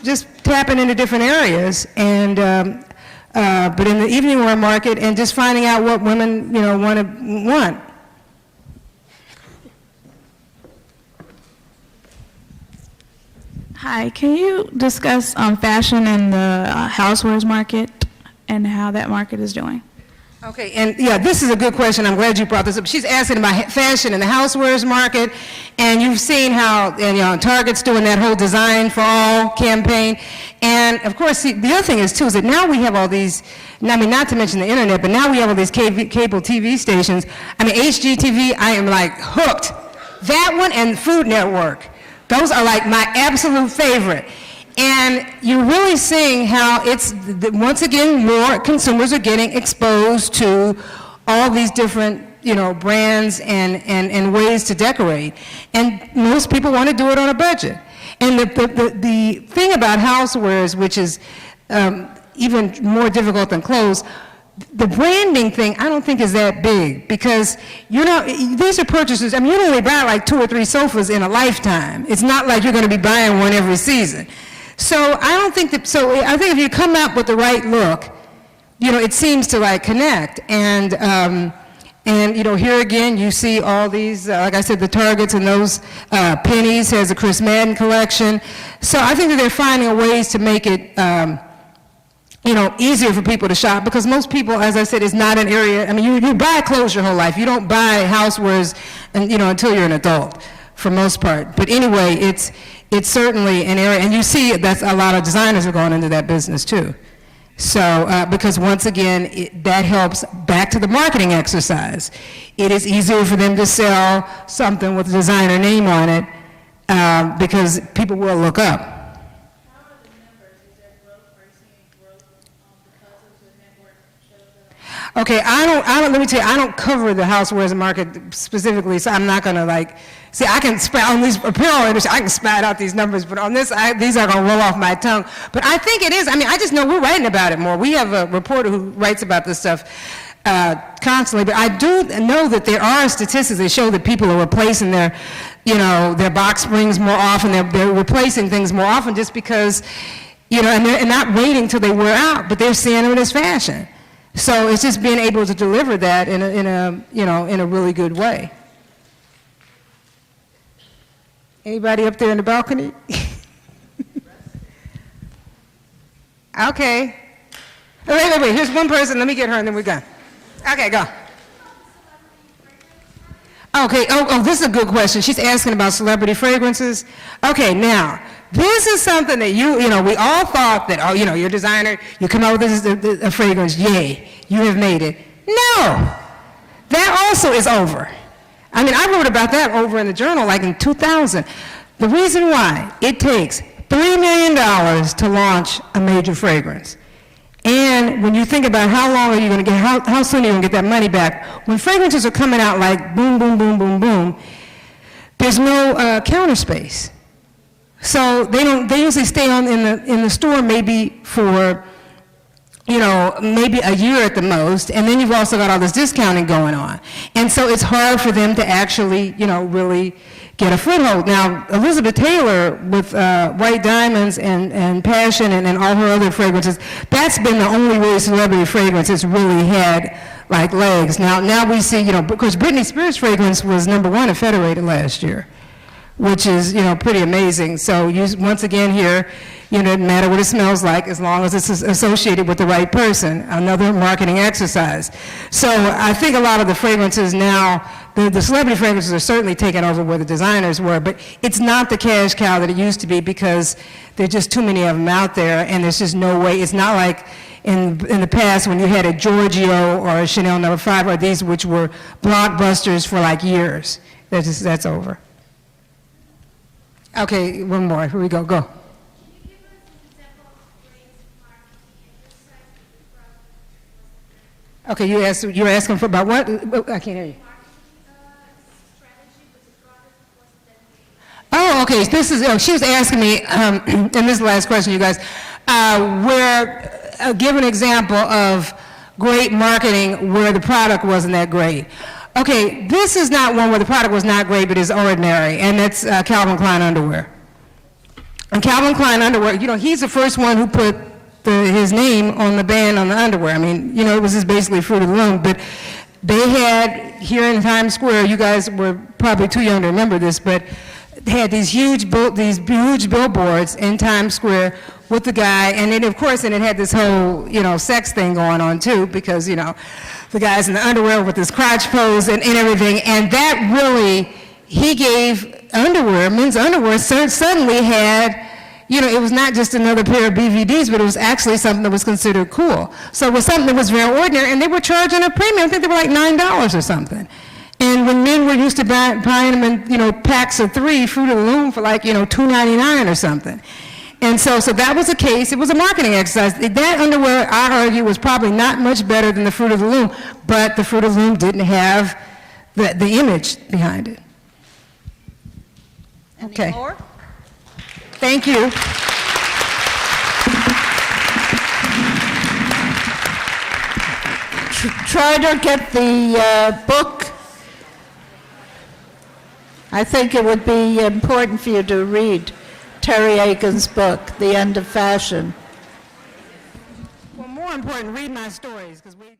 B: just tapping into different areas, and but in the evening wear market, and just finding out what women, want.
H: Hi, can you discuss fashion in the housewares market and how that market is doing?
B: Okay, and yeah, this is a good question. I'm glad you brought this up. She's asking about fashion in the housewares market, and you've seen how Target's doing that whole Design for All campaign. And of course, the other thing is too, is that now we have all these, I mean, not to mention the internet, but now we have all these cable TV stations. I mean, HGTV, I am like hooked. That one and Food Network. Those are like my absolute favorite. And you're really seeing how it's, once again, more consumers are getting exposed to all these different, brands and ways to decorate. And most people want to do it on a budget. And the thing about housewares, which is even more difficult than clothes, the branding thing, I don't think is that big, because these are purchases. I mean, you only buy like 2 or 3 sofas in a lifetime. It's not like you're going to be buying one every season. So I don't think that. So I think if you come up with the right look, it seems to like connect. And here again, you see all these, like I said, the Targets and those Pennies has a Chris Madden collection. So I think that they're finding ways to make it. Easier for people to shop, because most people, as I said, is not an area. I mean, you buy clothes your whole life. You don't buy housewares, until you're an adult, for most part. But anyway, it's it's certainly an area, and you see that's a lot of designers are going into that business too. So, because once again, that helps back to the marketing exercise. It is easier for them to sell something with a designer name on it because people will look up.
F: How are the numbers? Is there growth? Are you seeing growth because of the network shows that?
B: Okay, let me tell you, I don't cover the housewares market specifically, so I'm not gonna see, I can spout on these apparel industry, I can spout out these numbers, but on this, these are gonna roll off my tongue. But I think it is, I just know we're writing about it more. We have a reporter who writes about this stuff constantly, but I do know that there are statistics that show that people are replacing their box springs more often, they're replacing things more often just because, and they're not waiting till they wear out, but they're seeing it as fashion. So it's just being able to deliver that in a really good way. Anybody up there in the balcony? Okay. Wait. Here's one person. Let me get her, and then we're done. Okay, go. Okay. Oh, this is a good question. She's asking about celebrity fragrances. Okay, now. This is something that we all thought that, you're a designer, you come out with this a fragrance, yay, you have made it. No, that also is over. I wrote about that over in the journal like in 2000. The reason why, it takes $3 million to launch a major fragrance. And when you think about how long are you going to get, how soon are you going to get that money back, when fragrances are coming out like boom, boom, boom, boom, boom, there's no counter space. So they usually stay in the store maybe for, maybe a year at the most, and then you've also got all this discounting going on. And so it's hard for them to actually, really get a foothold. Now, Elizabeth Taylor with White Diamonds and Passion and all her other fragrances, that's been the only really celebrity fragrance that's really had like legs. Now we see, because Britney Spears' fragrance was #1 at Federated last year, which is, pretty amazing. So once again here, it doesn't matter what it smells like as long as it's associated with the right person, another marketing exercise. So I think a lot of the fragrances now, the celebrity fragrances are certainly taking over where the designers were, but it's not the cash cow that it used to be because there are just too many of them out there, and there's just no way. It's not like in the past when you had a Giorgio or a Chanel No. 5 or these which were blockbusters for like years. That's over. Okay, one more. Here we go. Go. Okay, you're asking for about what? I can't hear you. Oh, okay. She was asking me, and this is the last question, you guys. Give an example of great marketing where the product wasn't that great. Okay, this is not one where the product was not great, but is ordinary, and that's Calvin Klein underwear. And Calvin Klein underwear, he's the first one who put his name on the band on the underwear. It was just basically Fruit of the Loom, but they had, here in Times Square, you guys were probably too young to remember this, but they had these huge billboards in Times Square with the guy, and then of course, and it had this whole, sex thing going on too, because, the guy's in the underwear with his crotch pose and everything, and that really, he gave underwear, men's underwear, suddenly had, it was not just another pair of BVDs, but it was actually something that was considered cool. So it was something that was very ordinary, and they were charging a premium. I think they were like $9 or something. And when men were used to buying them in, packs of 3, Fruit of the Loom for like, $2.99 or something. And so that was a case, it was a marketing exercise. That underwear, I argue, was probably not much better than the Fruit of the Loom, but the Fruit of the Loom didn't have the image behind it. Okay.
A: Any more?
B: Thank you.
A: Try to get the book. I think it would be important for you to read Teri Agins' book, The End of Fashion.
B: Well, more important, read my stories, because we...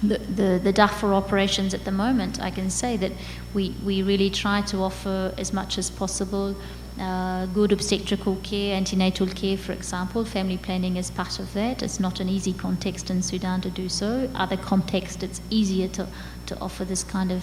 I: the Darfur operations at the moment, I can say that we really try to offer as much as possible good obstetrical care, antenatal care, for example. Family planning is part of that. It's not an easy context in Sudan to do so. Other contexts, it's easier to offer this kind of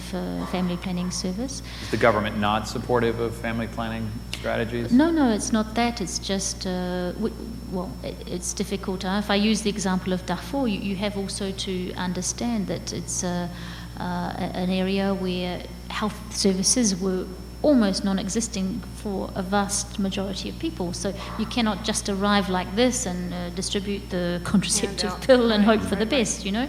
I: family planning service.
J: Is the government not supportive of family planning strategies?
I: No, it's not that. It's just, it's difficult. If I use the example of Darfur, you have also to understand that it's an area where health services were almost non-existing for a vast majority of people. So you cannot just arrive like this and distribute the contraceptive pill and hope for the best, you know.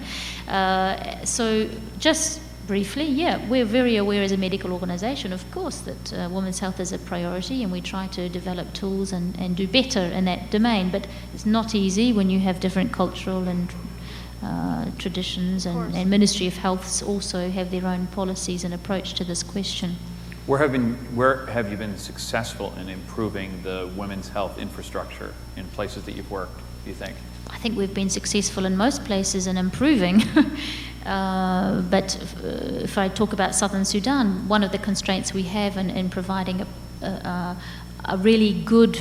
I: So just briefly, we're very aware as a medical organization, of course, that women's health is a priority, and we try to develop tools and do better in that domain. But it's not easy when you have different cultural and traditions, and Ministry of Health also have their own policies and approach to this question.
J: Where have you been successful in improving the women's health infrastructure in places that you've worked, do you think?
I: I think we've been successful in most places in improving. But if I talk about Southern Sudan, one of the constraints we have in providing a really good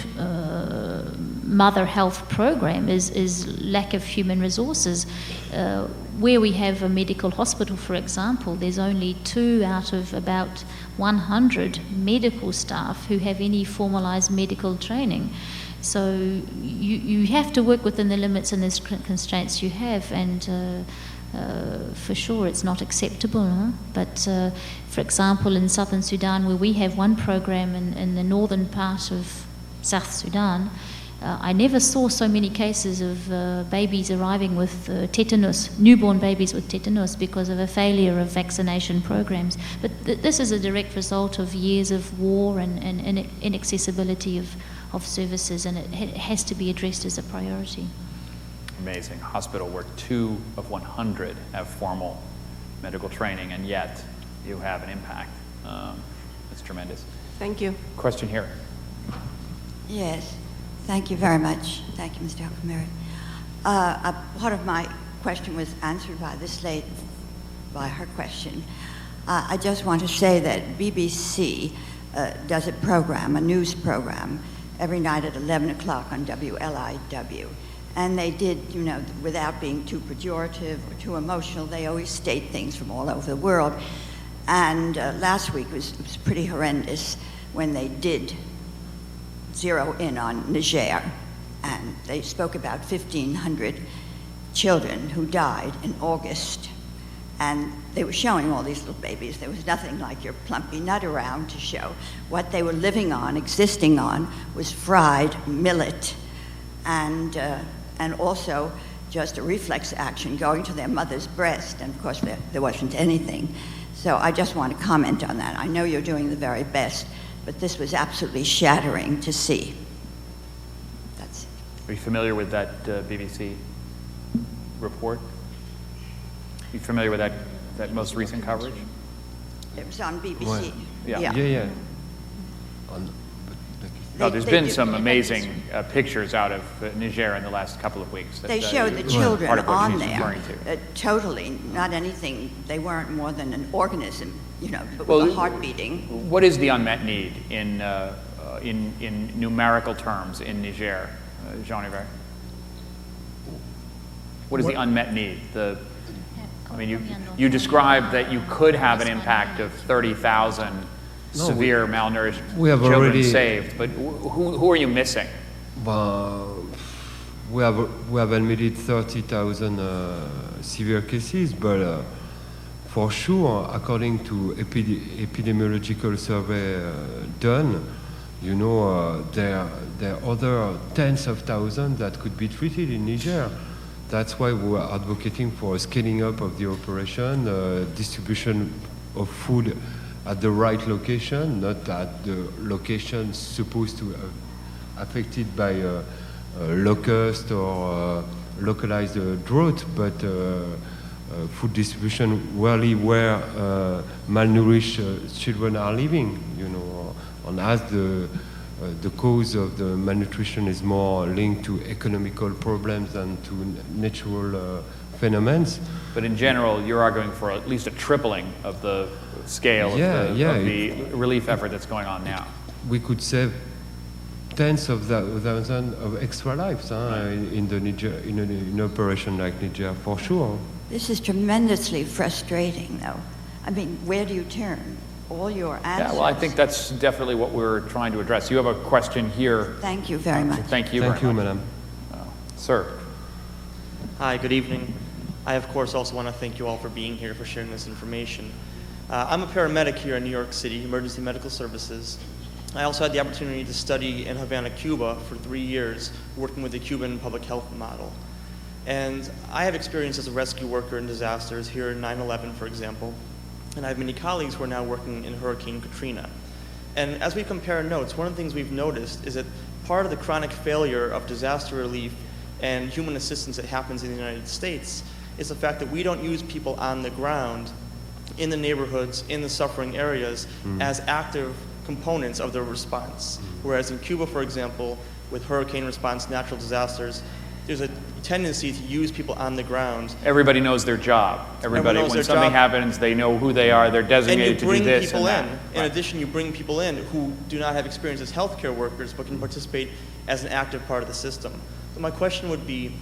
I: mother health program is lack of human resources. Where we have a medical hospital, for example, there's only 2 out of about 100 medical staff who have any formalized medical training. So you have to work within the limits and the constraints you have, and for sure it's not acceptable. Huh? But for example, in Southern Sudan, where we have one program in the northern part of South Sudan, I never saw so many cases of babies arriving with tetanus, newborn babies with tetanus, because of a failure of vaccination programs. But this is a direct result of years of war and inaccessibility of services, and it has to be addressed as a priority.
J: Amazing. A hospital where 2 of 100 have formal medical training, and yet you have an impact. That's tremendous.
K: Thank you.
J: Question here.
L: Yes. Thank you very much. Thank you, Mr. Huckleberry. Part of my question was answered by this lady, by her question. I just want to say that BBC does a program, a news program, every night at 11 o'clock on WLIW. And they did, you know, without being too pejorative or too emotional, they always state things from all over the world. And last week was pretty horrendous when they did zero in on Niger, and they spoke about 1,500 children who died in August, and they were showing all these little babies. There was nothing like your plumpy nut around to show. What they were living on, existing on, was fried millet, and also just a reflex action going to their mother's breast, and of course there wasn't anything. So I just want to comment on that. I know you're doing the very best, but this was absolutely shattering to see. That's it.
J: Are you familiar with that BBC report? Are you familiar with that most recent coverage?
L: It was on BBC.
M: Well,
L: Yeah.
J: No, there's been some amazing pictures out of Niger in the last couple of weeks.
L: They showed the children
J: part of what
L: on
J: she's
L: there,
J: referring to.
L: totally, not anything. They weren't more than an organism, you know, but
J: Well,
L: with a heart beating.
J: What is the unmet need in numerical terms in Niger, Jean-Yves? What is the unmet need? I mean, you described that you could have an impact of 30,000 severe malnourished children saved, but who are you missing?
M: We have admitted 30,000 severe cases, but for sure, according to epidemiological survey done, you know, there are other tens of thousands that could be treated in Niger. That's why we are advocating for scaling up of the operation, distribution of food at the right location, not at the location supposed to affected by locust or localized drought, but food distribution really where malnourished children are living, you know, and as the cause of the malnutrition is more linked to economical problems than to natural phenomena.
J: But in general, you're arguing for at least a tripling of the scale of the relief effort that's going on now.
M: We could save tens of thousands of extra lives in an operation like Niger, for sure.
L: This is tremendously frustrating, though. I mean, where do you turn? All your answers.
J: Yeah, well, I think that's definitely what we're trying to address. You have a question here.
L: Thank you very much.
J: Thank you very much.
M: Madam.
J: Sir.
K: Hi, good evening. I, of course, also want to thank you all for being here, for sharing this information. I'm a paramedic here in New York City, Emergency Medical Services. I also had the opportunity to study in Havana, Cuba for 3 years, working with the Cuban public health model. And I have experience as a rescue worker in disasters here in 9/11, for example. And I have many colleagues who are now working in Hurricane Katrina. And as we compare notes, one of the things we've noticed is that part of the chronic failure of disaster relief and human assistance that happens in the United States is the fact that we don't use people on the ground in the neighborhoods, in the suffering areas, as active components of their response. Whereas in Cuba, for example, with hurricane response, natural disasters, there's a tendency to use people on the ground.
J: Everybody knows their job. Everybody, when something happens, they know who they are, they're designated to do this and that.
K: In addition, you bring people in who do not have experience as healthcare workers, but can participate as an active part of the system. So my question would be,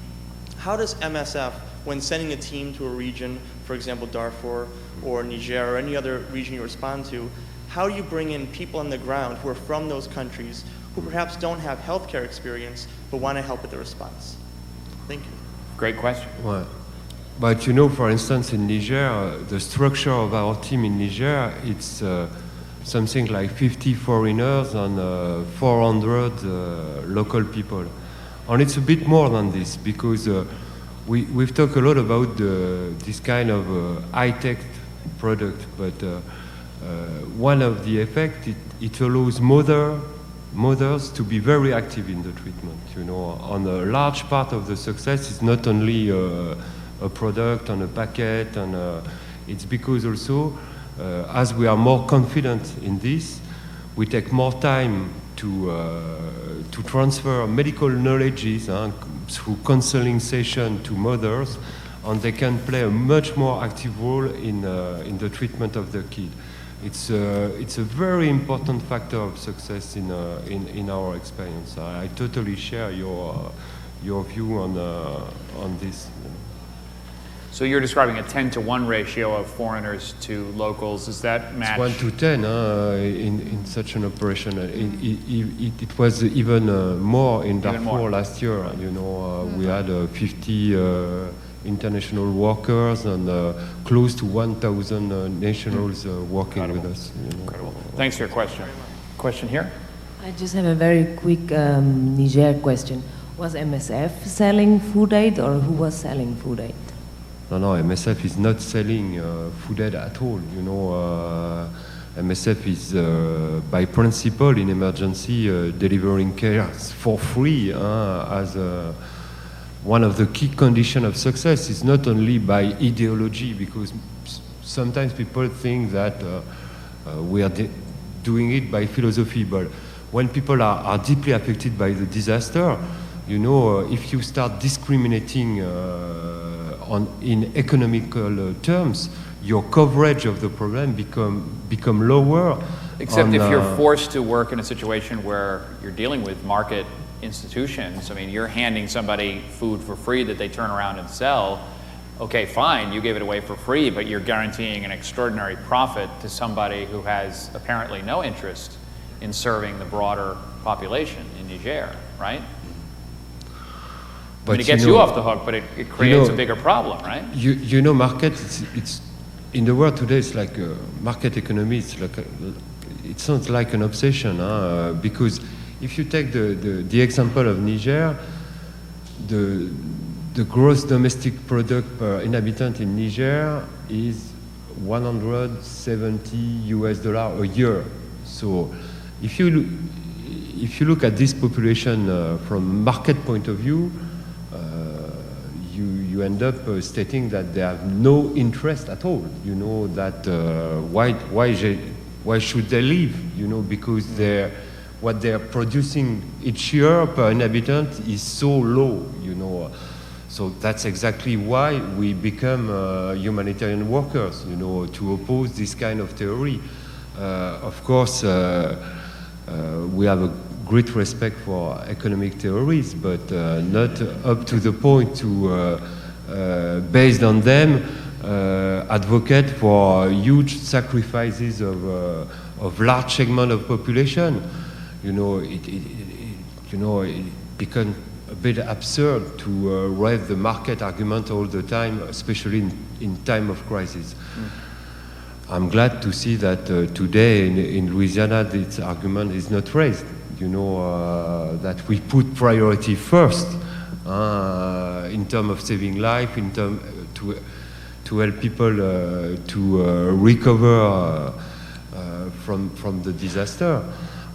K: how does MSF, when sending a team to a region, for example, Darfur or Niger or any other region you respond to, how do you bring in people on the ground who are from those countries who perhaps don't have healthcare experience but want to help with the response? Thank you.
J: Great question.
M: Well, but you know, for instance, in Niger, the structure of our team in Niger, it's something like 50 foreigners and 400 local people. And it's a bit more than this because we've talked a lot about this kind of high-tech product, but one of the effects, it allows mothers to be very active in the treatment. You know, on a large part of the success is not only a product and a packet, and it's because also, as we are more confident in this, we take more time to transfer medical knowledges through counseling session to mothers, and they can play a much more active role in the treatment of the kid. It's a very important factor of success in our experience. I totally share your view on this.
J: So you're describing a 10-to-1 ratio of foreigners to locals. Does that match?
M: It's 1 to 10 in such an operation. It was even more in Darfur last year. You know, we had 50 international workers and close to 1,000 nationals working with us. You know.
J: Incredible. Thanks for your question. Question here?
N: I just have a very quick Niger question. Was MSF selling food aid, or who was selling food aid?
M: No, MSF is not selling food aid at all. You know, MSF is by principle in emergency delivering care for free as one of the key conditions of success. Is not only by ideology, because sometimes people think that we are doing it by philosophy, but when people are deeply affected by the disaster, you know, if you start discriminating in economical terms, your coverage of the problem become lower.
J: Except if you're forced to work in a situation where you're dealing with market institutions. I mean, you're handing somebody food for free that they turn around and sell. Okay, fine, you gave it away for free, but you're guaranteeing an extraordinary profit to somebody who has apparently no interest in serving the broader population in Niger, right?
M: But
J: I mean, it gets you off the hook, but it creates a bigger problem, right?
M: You know, market, it's in the world today, it's like market economy, it sounds like an obsession, because if you take the example of Niger, the gross domestic product per inhabitant in Niger is $170 a year. So if you look at this population from market point of view, you end up stating that they have no interest at all. You know that why should they leave? You know, because what they're producing each year per inhabitant is so low. You know, So that's exactly why we become humanitarian workers, you know, to oppose this kind of theory. Of course, we have a great respect for economic theories, but not up to the point to, based on them, advocate for huge sacrifices of large segment of population. You know, it becomes a bit absurd to raise the market argument all the time, especially in time of crisis. I'm glad to see that today in Louisiana this argument is not raised. You know, that we put priority first in terms of saving life, in terms to help people to recover from the disaster.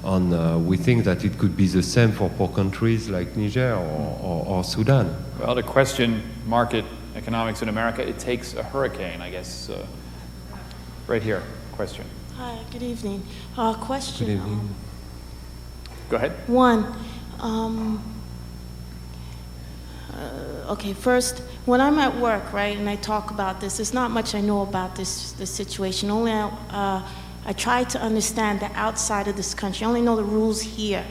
M: And we think that it could be the same for poor countries like Niger or Sudan.
J: Well, to question market economics in America, it takes a hurricane, I guess. Right here, question.
F: Hi, good evening. Question.
M: Good evening.
J: Go ahead.
F: One, okay, first, when I'm at work, right, and I talk about this, there's not much I know about this situation. Only I try to understand the outside of this country. I only know the rules here.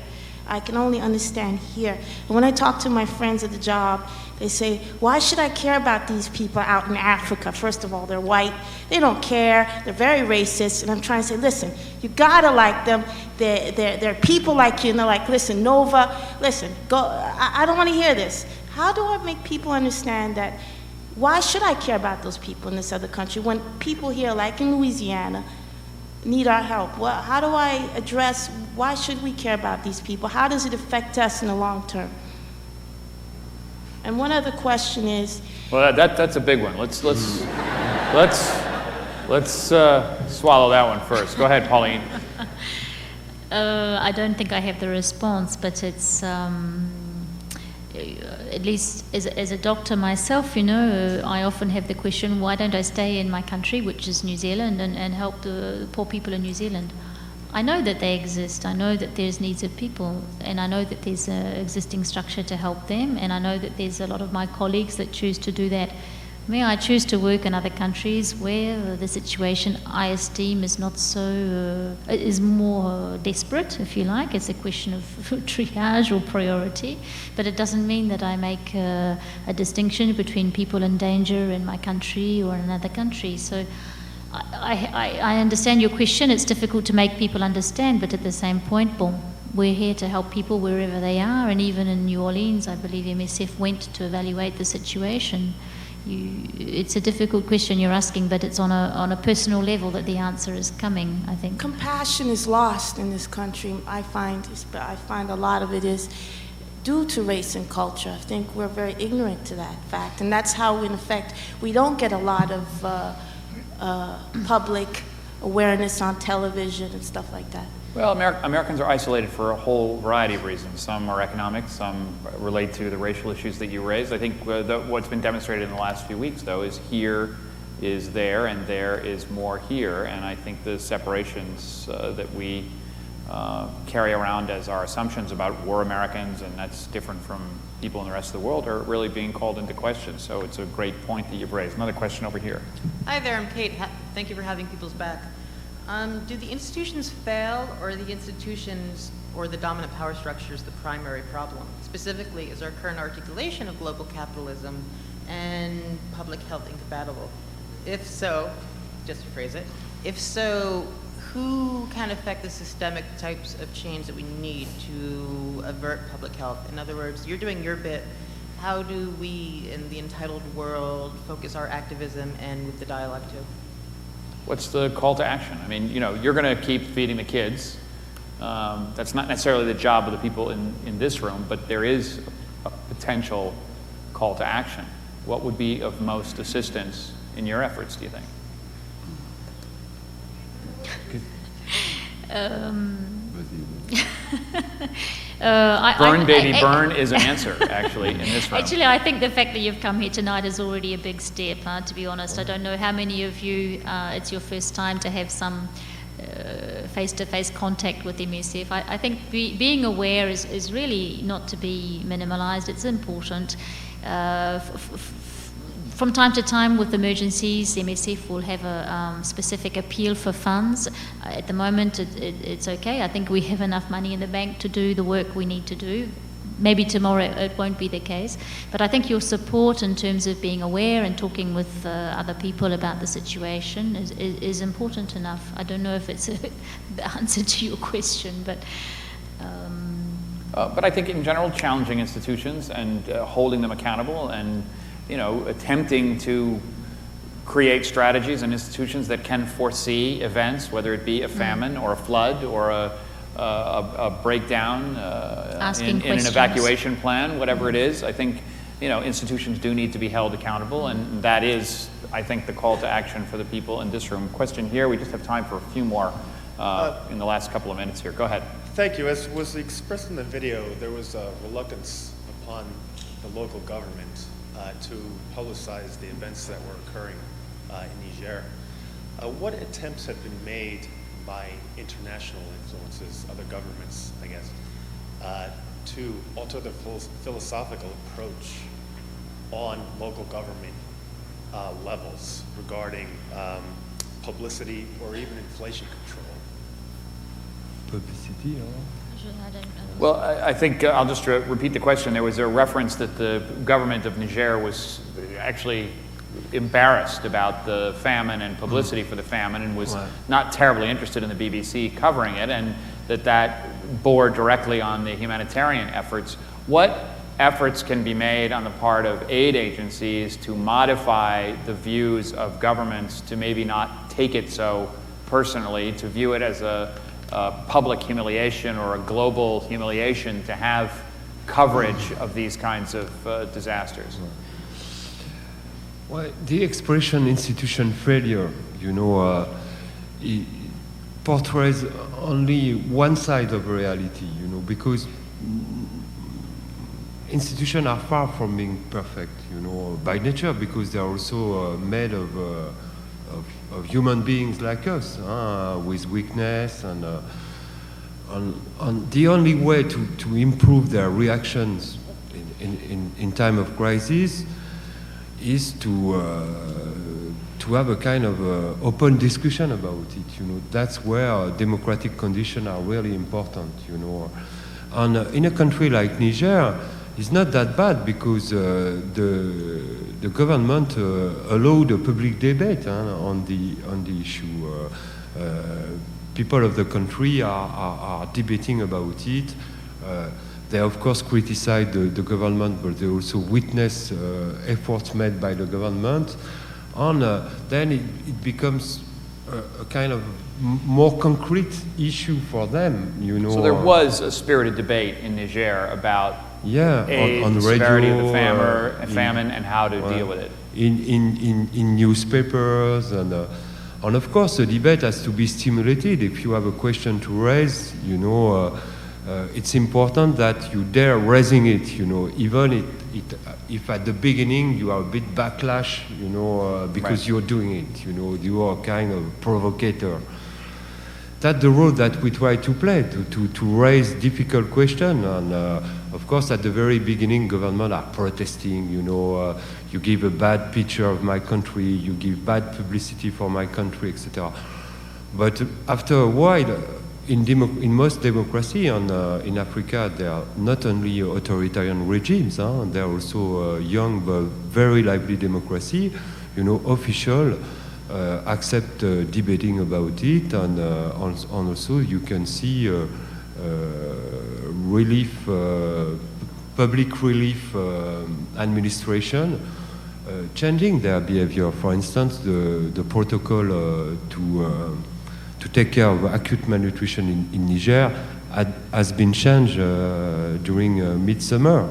F: I can only understand here. And when I talk to my friends at the job, they say, why should I care about these people out in Africa? First of all, they're white. They don't care. They're very racist. And I'm trying to say, listen, you gotta like them. They're people like you. And they're like, listen, Nova, listen, go. I don't want to hear this. How do I make people understand that? Why should I care about those people in this other country when people here, like in Louisiana, need our help? Well, how do I address, why should we care about these people? How does it affect us in the long term? And one other question is...
J: Well, that's a big one. Let's swallow that one first. Go ahead, Pauline.
I: I don't think I have the response, but it's, at least as a doctor myself, you know, I often have the question, why don't I stay in my country, which is New Zealand, and help the poor people in New Zealand? I know that they exist. I know that there's needs of people, and I know that there's an existing structure to help them, and I know that there's a lot of my colleagues that choose to do that. I choose to work in other countries where the situation I esteem is not so, is more desperate, if you like. It's a question of triage or priority, but it doesn't mean that I make a distinction between people in danger in my country or in another country. So I understand your question. It's difficult to make people understand, but at the same point, boom, we're here to help people wherever they are, and even in New Orleans, I believe MSF went to evaluate the situation. It's a difficult question you're asking, but it's on a personal level that the answer is coming, I think.
F: Compassion is lost in this country. I find a lot of it is due to race and culture. I think we're very ignorant to that fact, and that's how, in effect, we don't get a lot of public awareness on television and stuff like that.
J: Well, Americans are isolated for a whole variety of reasons. Some are economic, some relate to the racial issues that you raised. I think what's been demonstrated in the last few weeks, though, is here is there and there is more here. And I think the separations that we carry around as our assumptions about we're Americans and that's different from people in the rest of the world are really being called into question. So it's a great point that you've raised. Another question over here.
O: Hi there, I'm Kate. Thank you for having people's back. Do the institutions fail, or are the institutions or the dominant power structures the primary problem? Specifically, is our current articulation of global capitalism and public health incompatible? If so, just to phrase it, if so, who can affect the systemic types of change that we need to avert public health? In other words, you're doing your bit. How do we in the entitled world focus our activism and with the dialogue too?
J: What's the call to action? I mean, you know, you're going to keep feeding the kids. That's not necessarily the job of the people in this room, but there is a potential call to action. What would be of most assistance in your efforts, do you think? Burn is an answer, actually, in this room.
I: Actually, I think the fact that you've come here tonight is already a big step, to be honest. I don't know how many of you, it's your first time to have some face-to-face contact with MSF. I think being aware is really not to be minimalized. It's important. From time to time with emergencies, MSF will have a specific appeal for funds. At the moment, it's okay. I think we have enough money in the bank to do the work we need to do. Maybe tomorrow it won't be the case. But I think your support in terms of being aware and talking with other people about the situation is important enough. I don't know if it's the answer to your question, but...
J: But I think in general, challenging institutions and holding them accountable and attempting to create strategies and institutions that can foresee events, whether it be a famine or a flood or a breakdown in an evacuation plan, whatever it is. I think institutions do need to be held accountable, and that is, I think, the call to action for the people in this room. Question here. We just have time for a few more in the last couple of minutes here. Go ahead.
P: Thank you. As was expressed in the video, there was a reluctance upon the local government to publicize the events that were occurring in Niger. What attempts have been made by international influences, other governments, I guess, to alter the philosophical approach on local government levels regarding publicity or even inflation control?
M: Publicity,
J: Well, I think I'll just repeat the question. There was a reference that the government of Niger was actually embarrassed about the famine and publicity for the famine and was not terribly interested in the BBC covering it, and that bore directly on the humanitarian efforts. What efforts can be made on the part of aid agencies to modify the views of governments to maybe not take it so personally, to view it as a public humiliation or a global humiliation to have coverage of these kinds of disasters?
M: Well, the expression institution failure, it portrays only one side of reality, because institutions are far from being perfect, by nature, because they are also made of human beings like us, with weakness, and the only way to improve their reactions in time of crisis is to have a kind of open discussion about it. That's where democratic conditions are really important. And in a country like Niger, it's not that bad because the government allowed a public debate on the issue. People of the country are debating about it. They of course criticize the government, but they also witness efforts made by the government, and then it becomes a kind of more concrete issue for them.
J: So there was a spirited debate in Niger about aid,
M: on
J: the
M: radio,
J: severity of the famine, and how to deal with it.
M: In newspapers, and of course the debate has to be stimulated. If you have a question to raise, it's important that you dare raising it, even if at the beginning you are a bit backlash, because you're doing it, you are kind of provocateur. That's the role that we try to play, to raise difficult questions. And of course, at the very beginning, government are protesting, you give a bad picture of my country, you give bad publicity for my country, etc. But after a while, in most democracy in Africa, there are not only authoritarian regimes, there are also young but very lively democracy. Official accept debating about it, and also you can see relief, public relief administration changing their behavior. For instance, the protocol to take care of acute malnutrition in Niger has been changed during midsummer,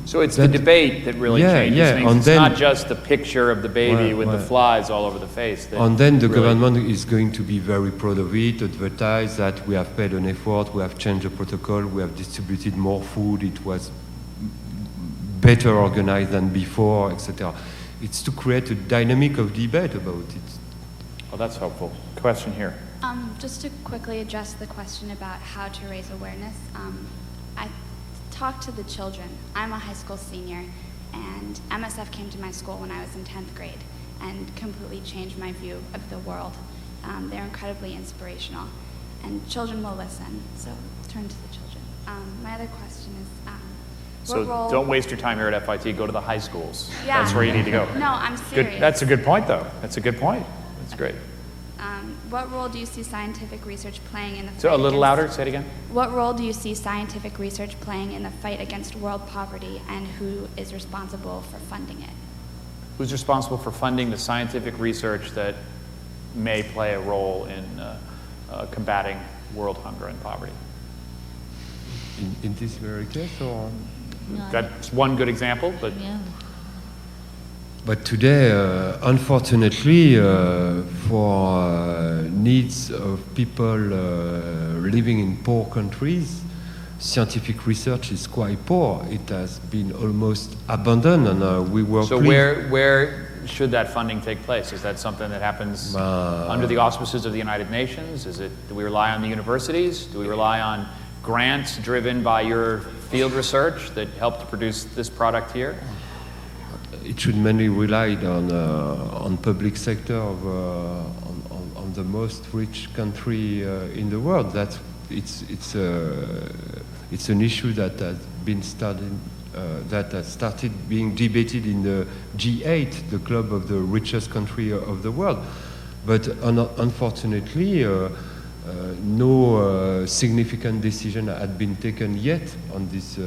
J: So it's the debate that really changes things. It's not just the picture of the baby with the flies all over the face.
M: And then the government is going to be very proud of it, advertise that we have paid an effort, we have changed the protocol, we have distributed more food, it was better organized than before, etc. It's to create a dynamic of debate about it.
J: Well, that's helpful. Question here.
Q: Just to quickly address the question about how to raise awareness, I talked to the children. I'm a high school senior, and MSF came to my school when I was in 10th grade and completely changed my view of the world. They're incredibly inspirational, and children will listen, so turn to the children. My other question is,
J: So don't waste your time here at FIT. Go to the high schools.
Q: Yeah.
J: That's where you need to go.
Q: No, I'm serious.
J: Good. That's a good point, though. That's a good point. That's great.
Q: What role do you see scientific research playing in the fight
J: So a little
Q: against-
J: louder. Say it again.
Q: What role do you see scientific research playing in the fight against world poverty, and who is responsible for funding it?
J: Who's responsible for funding the scientific research that may play a role in combating world hunger and poverty?
M: In this very case, or?
J: That's one good example, but
I: Yeah.
M: But today, unfortunately, for needs of people living in poor countries, scientific research is quite poor. It has been almost abandoned, and we were
J: so where should that funding take place? Is that something that happens under the auspices of the United Nations? Do we rely on the universities? Do we rely on grants driven by your field research that help to produce this product here?
M: It should mainly rely on public sector of, on the most rich country in the world. It's an issue that has been started that has started being debated in the G8, the club of the richest country of the world. But unfortunately, no significant decision had been taken yet on this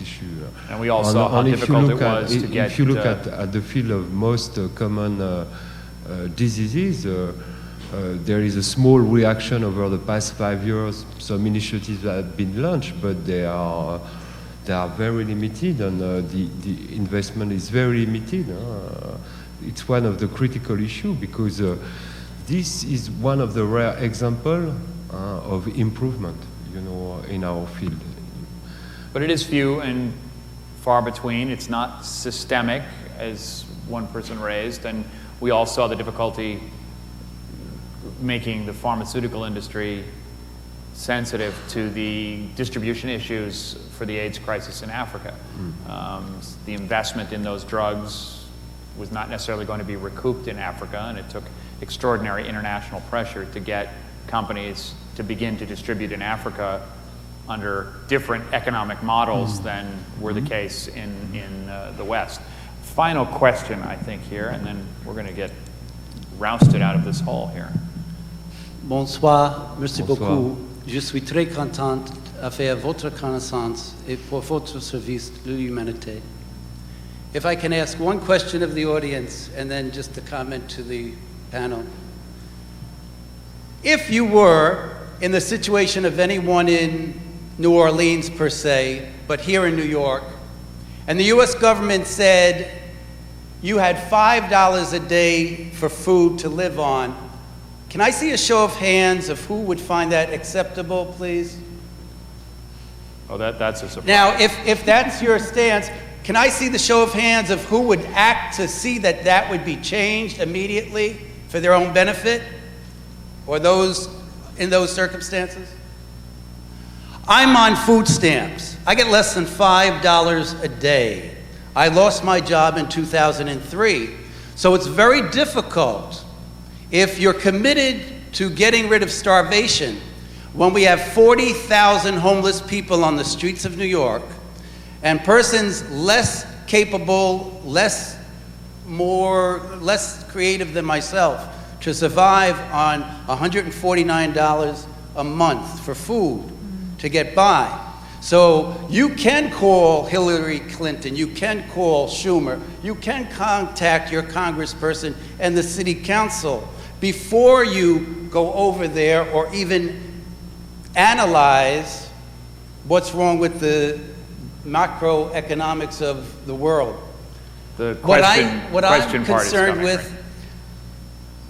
M: issue.
J: And we all saw how difficult it was to get.
M: If you look at the field of most common diseases, there is a small reaction over the past 5 years. Some initiatives have been launched, but they are very limited, and the investment is very limited. It's one of the critical issues because this is one of the rare examples of improvement, in our field.
J: But it is few and far between. It's not systemic, as one person raised, and we all saw the difficulty making the pharmaceutical industry sensitive to the distribution issues for the AIDS crisis in Africa. The investment in those drugs was not necessarily going to be recouped in Africa, and it took extraordinary international pressure to get companies to begin to distribute in Africa under different economic models than were the case in the West. Final question, I think, here, and then we're going to get rousted out of this hall here.
R: Bonsoir, merci beaucoup. Je suis très contente à faire votre connaissance et pour votre service de l'humanité. If I can ask one question of the audience and then just a comment to the panel. If you were in the situation of anyone in New Orleans per se, but here in New York, and the US government said you had $5 a day for food to live on, can I see a show of hands of who would find that acceptable, please?
J: Oh, that's a surprise.
R: Now, if that's your stance, can I see the show of hands of who would act to see that that would be changed immediately for their own benefit, or those in those circumstances? I'm on food stamps. I get less than $5 a day. I lost my job in 2003. So it's very difficult if you're committed to getting rid of starvation when we have 40,000 homeless people on the streets of New York and persons less capable, less creative than myself to survive on $149 a month for food to get by. So you can call Hillary Clinton, you can call Schumer, you can contact your congressperson and the city council before you go over there or even analyze what's wrong with the macroeconomics of the world.
J: The
R: What
J: question
R: I'm
J: part is
R: concerned
J: coming,
R: with,
J: right?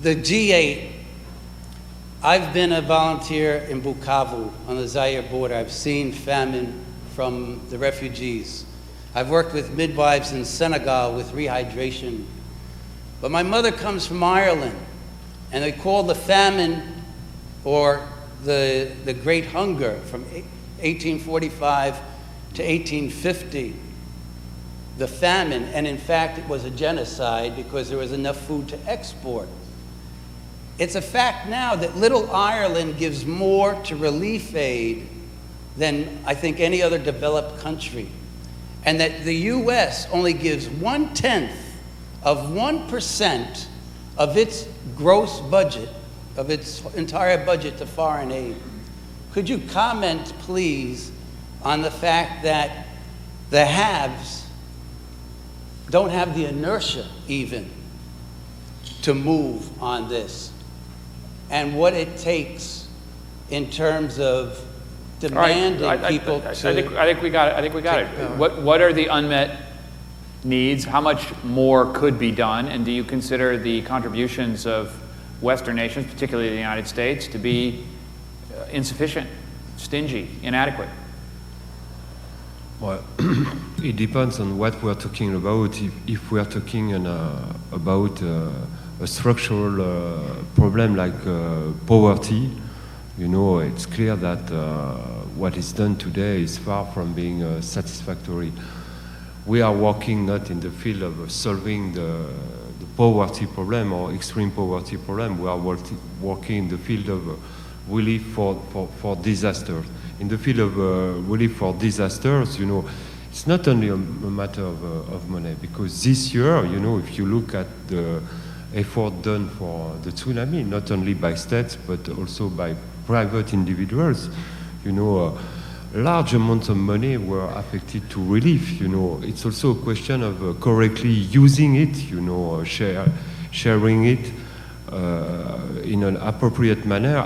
R: the G8, I've been a volunteer in Bukavu on the Zaire border. I've seen famine from the refugees. I've worked with midwives in Senegal with rehydration. But my mother comes from Ireland, And they call the famine or the Great Hunger from 1845 to 1850 the famine, and in fact it was a genocide because there was enough food to export. It's a fact now that Little Ireland gives more to relief aid than I think any other developed country, and that the U.S. only gives 1/10 of 1% of its gross budget, of its entire budget to foreign aid. Could you comment, please, on the fact that the haves don't have the inertia even to move on this, and what it takes in terms of demanding people to...
J: I think we got it. I think we got it. What are the unmet needs? How much more could be done? And do you consider the contributions of Western nations, particularly the United States, to be insufficient, stingy, inadequate?
M: Well, it depends on what we're talking about. If we're talking about a structural problem like poverty, you know, it's clear that what is done today is far from being satisfactory. We are working not in the field of solving the poverty problem or extreme poverty problem. We are working in the field of relief for disasters. In the field of relief for disasters, you know, it's not only a matter of money, because this year, you know, if you look at the effort done for the tsunami, not only by states, but also by private individuals, you know, large amounts of money were affected to relief, you know. It's also a question of correctly using it, you know, sharing it in an appropriate manner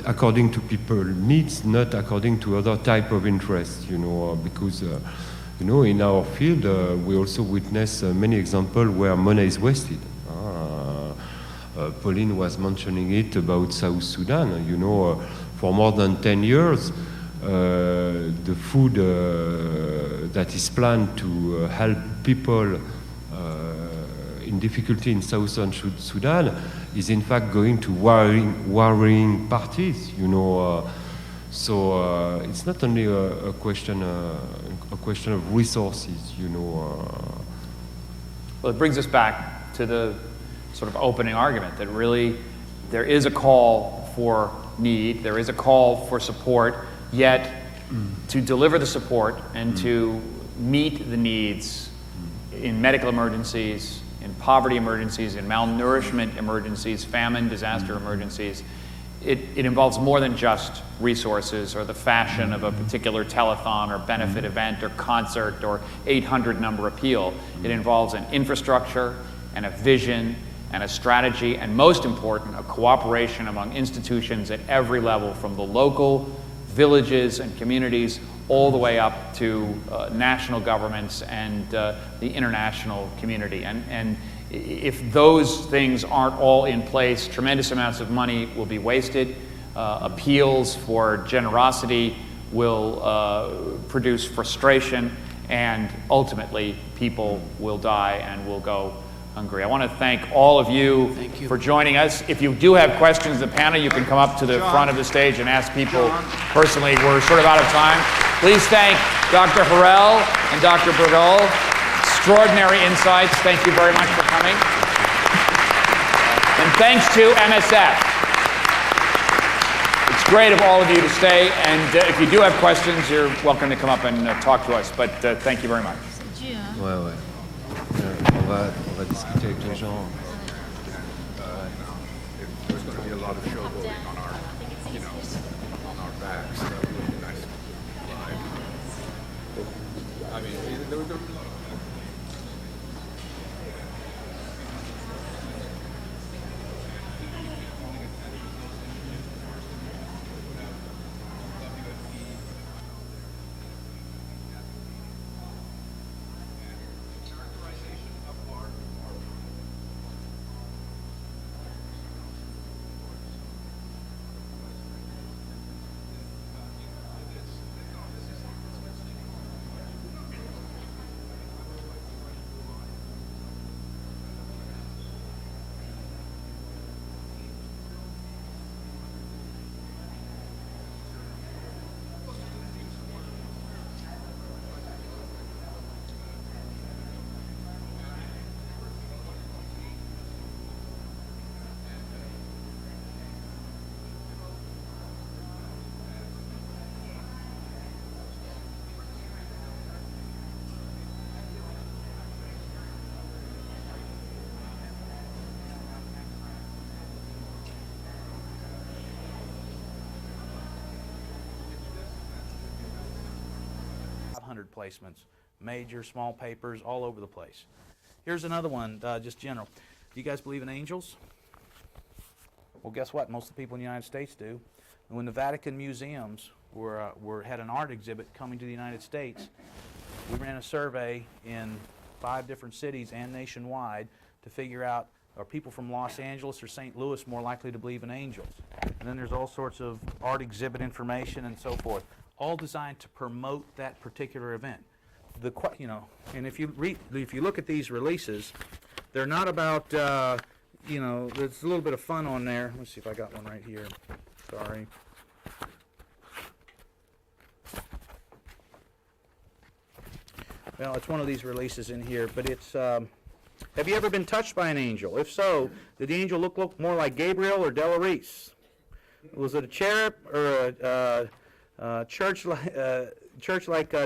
M: according to people's needs, not according to other type of interests, you know, because, you know, in our field, we also witness many examples where money is wasted. Pauline was mentioning it about South Sudan, you know, for more than 10 years, the food that is planned to help people in difficulty in southern Sudan is in fact going to warring parties, you know. So it's not only a question of resources, you know.
J: Well, it brings us back to the sort of opening argument that really there is a call for need, there is a call for support, yet to deliver the support and to meet the needs in medical emergencies, in poverty emergencies, in malnourishment emergencies, famine, disaster emergencies, it involves more than just resources or the fashion of a particular telethon or benefit event or concert or 800 number appeal. It involves an infrastructure and a vision and a strategy, and most important, a cooperation among institutions at every level, from the local villages and communities all the way up to national governments and the international community. And if those things aren't all in place, tremendous amounts of money will be wasted. Appeals for generosity will produce frustration, and ultimately people will die and will go hungry. I want to thank all of you for joining us. If you do have questions of the panel, you can come up to the front of the stage and ask people personally. We're sort of out of time. Please thank Dr. Harrell and Dr. Bergol. Extraordinary insights. Thank you very much for coming. And thanks to MSF. It's great of all of you to stay, and if you do have questions, you're welcome to come up and talk to us. But thank you very much.
M: Ouais, ouais. On va discuter avec les gens.
S: There's going to be a lot of showboating on our, you know, on our backs. That would be nice live. I mean, there was
T: 500 placements, major, small papers, all over the place. Here's another one, just general. Do you guys believe in angels? Well, guess what? Most of the people in the United States do. And when the Vatican museums had an art exhibit coming to the United States, we ran a survey in 5 different cities and nationwide to figure out, are people from Los Angeles or St. Louis more likely to believe in angels? And then there's all sorts of art exhibit information and so forth, all designed to promote that particular event. And if you look at these releases, they're not about, there's a little bit of fun on there. Let's see if I got one right here. Sorry. Well, it's one of these releases in here, but it's, have you ever been touched by an angel? If so, did the angel look more like Gabriel or Della Reese? Was it a cherub or a church like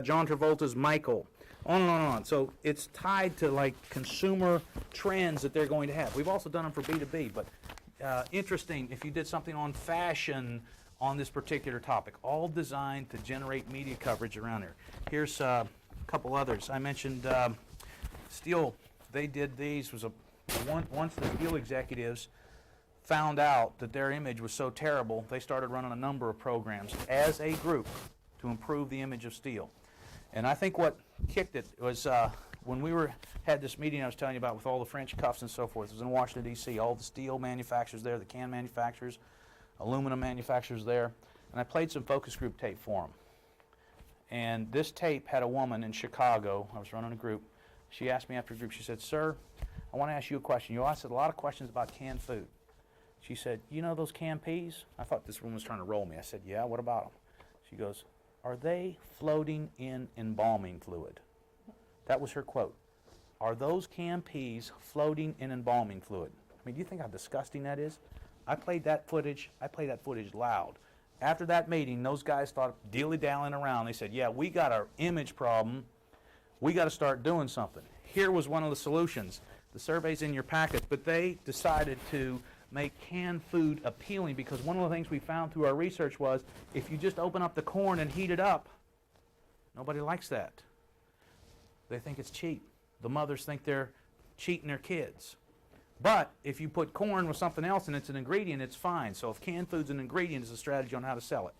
T: John Travolta's Michael? On and on and on. So it's tied to like consumer trends that they're going to have. We've also done them for B2B, but interesting if you did something on fashion on this particular topic, all designed to generate media coverage around here. Here's a couple others. I mentioned Steel. They did these. Once the Steel executives found out that their image was so terrible, they started running a number of programs as a group to improve the image of Steel. And I think what kicked it was when we had this meeting I was telling you about with all the French cuffs and so forth. It was in Washington, D.C. All the steel manufacturers there, the can manufacturers, aluminum manufacturers there. And I played some focus group tape for them. And this tape had a woman in Chicago. I was running a group. She asked me after the group, she said, "Sir, I want to ask you a question. You asked a lot of questions about canned food." She said, "You know those canned peas?" I thought this woman was trying to roll me. I said, "Yeah, what about them?" She goes, "Are they floating in embalming fluid?" That was her quote. "Are those canned peas floating in embalming fluid?" I mean, do you think how disgusting that is? I played that footage loud. After that meeting, those guys started dilly-dallying around. They said, "Yeah, we got our image problem. We got to start doing something." Here was one of the solutions. The survey's in your packet, but they decided to make canned food appealing because one of the things we found through our research was if you just open up the corn and heat it up, nobody likes that. They think it's cheap. The mothers think they're cheating their kids. But if you put corn with something else and it's an ingredient, it's fine. So if canned food's an ingredient, it's a strategy on how to sell it.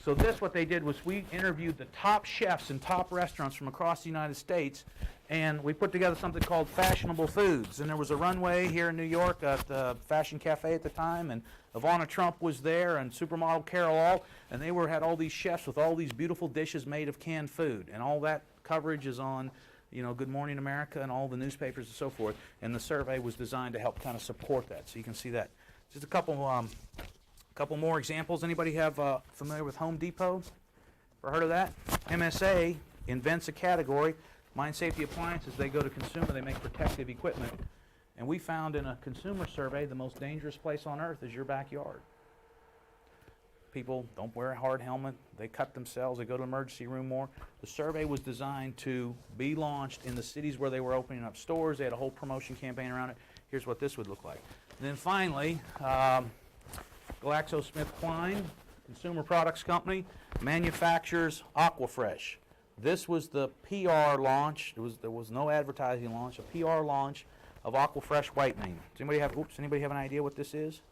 T: So what they did was we interviewed the top chefs in top restaurants from across the United States, and we put together something called Fashionable Foods. And there was a runway here in New York at the Fashion Cafe at the time, and Ivana Trump was there, and supermodel Carol All, and they had all these chefs with all these beautiful dishes made of canned food. And all that coverage is on, Good Morning America and all the newspapers and so forth. And the survey was designed to help kind of support that. So you can see that. Just a couple more examples. Anybody have familiar with Home Depot? Ever heard of that? MSA invents a category, mine safety appliances. They go to consumer, they make protective equipment. And we found in a consumer survey the most dangerous place on earth is your backyard. People don't wear a hard helmet, they cut themselves, they go to the emergency room more. The survey was designed to be launched in the cities where they were opening up stores. They had a whole promotion campaign around it. Here's what this would look like. And then finally, GlaxoSmithKline, consumer products company, manufactures Aquafresh. This was the PR launch. There was no advertising launch. A PR launch of Aquafresh whitening. Does anybody have an idea what this is?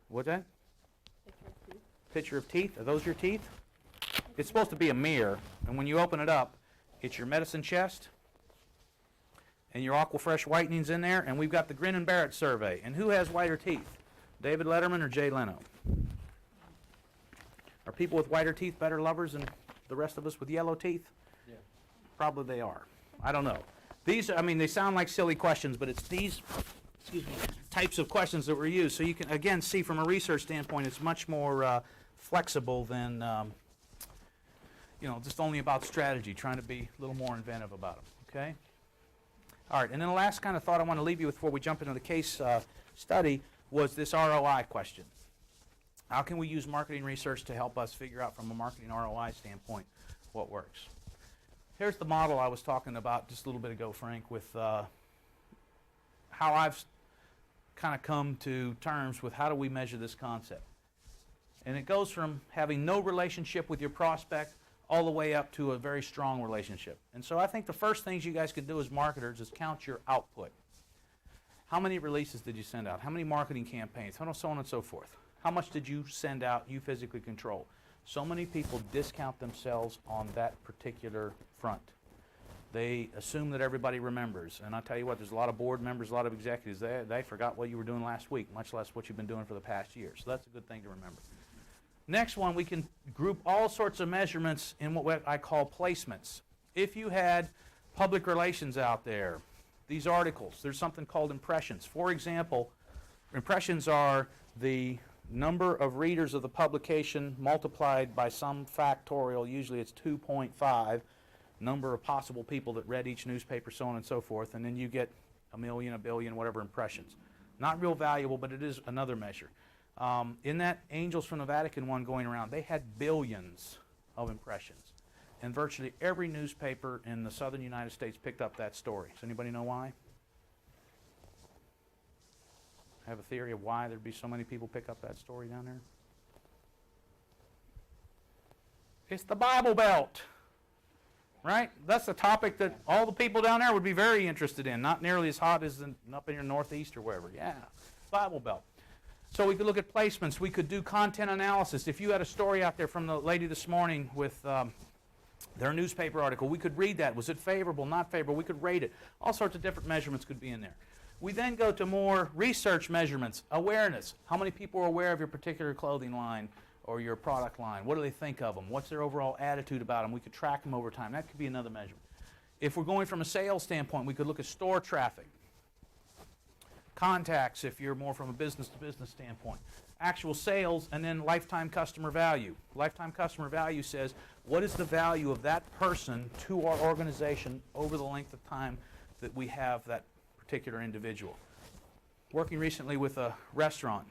T: What's that? Picture of teeth. Are those your teeth? It's supposed to be a mirror, and when you open it up, it's your medicine chest, and your Aquafresh whitening's in there, and we've got the Grin and Bear It survey. And who has whiter teeth? David Letterman or Jay Leno? Are people with whiter teeth better lovers than the rest of us with yellow teeth? Yeah. Probably they are. I don't know. These, they sound like silly questions, but it's these, types of questions that were used. So you can, again, see from a research standpoint, it's much more flexible than, just only about strategy, trying to be a little more inventive about them, okay? All right, and then the last kind of thought I want to leave you with before we jump into the case study was this ROI question. How can we use marketing research to help us figure out from a marketing ROI standpoint what works? Here's the model I was talking about just a little bit ago, Frank, with how I've kind of come to terms with how do we measure this concept. And it goes from having no relationship with your prospect all the way up to a very strong relationship. And so I think the first things you guys can do as marketers is count your output. How many releases did you send out? How many marketing campaigns? So on and so forth. How much did you send out, you physically control? So many people discount themselves on that particular front. They assume that everybody remembers. And I'll tell you what, there's a lot of board members, a lot of executives, they forgot what you were doing last week, much less what you've been doing for the past year. So that's a good thing to remember. Next one, we can group all sorts of measurements in what I call placements. If you had public relations out there, these articles, there's something called impressions. For example, impressions are the number of readers of the publication multiplied by some factorial, usually it's 2.5, number of possible people that read each newspaper, so on and so forth, and then you get a million, a billion, whatever impressions. Not real valuable, but it is another measure. In that Angels from the Vatican one going around, they had billions of impressions. And virtually every newspaper in the southern United States picked up that story. Does anybody know why? I have a theory of why there'd be so many people pick up that story down there. It's the Bible Belt, right? That's a topic that all the people down there would be very interested in. Not nearly as hot as up in your northeast or wherever. Yeah, Bible Belt. So we could look at placements. We could do content analysis. If you had a story out there from the lady this morning with their newspaper article, we could read that. Was it favorable, not favorable? We could rate it. All sorts of different measurements could be in there. We then go to more research measurements. Awareness. How many people are aware of your particular clothing line or your product line? What do they think of them? What's their overall attitude about them? We could track them over time. That could be another measurement. If we're going from a sales standpoint, we could look at store traffic. Contacts, if you're more from a business-to-business standpoint. Actual sales, and then lifetime customer value. Lifetime customer value says, what is the value of that person to our organization over the length of time that we have that particular individual? Working recently with a restaurant,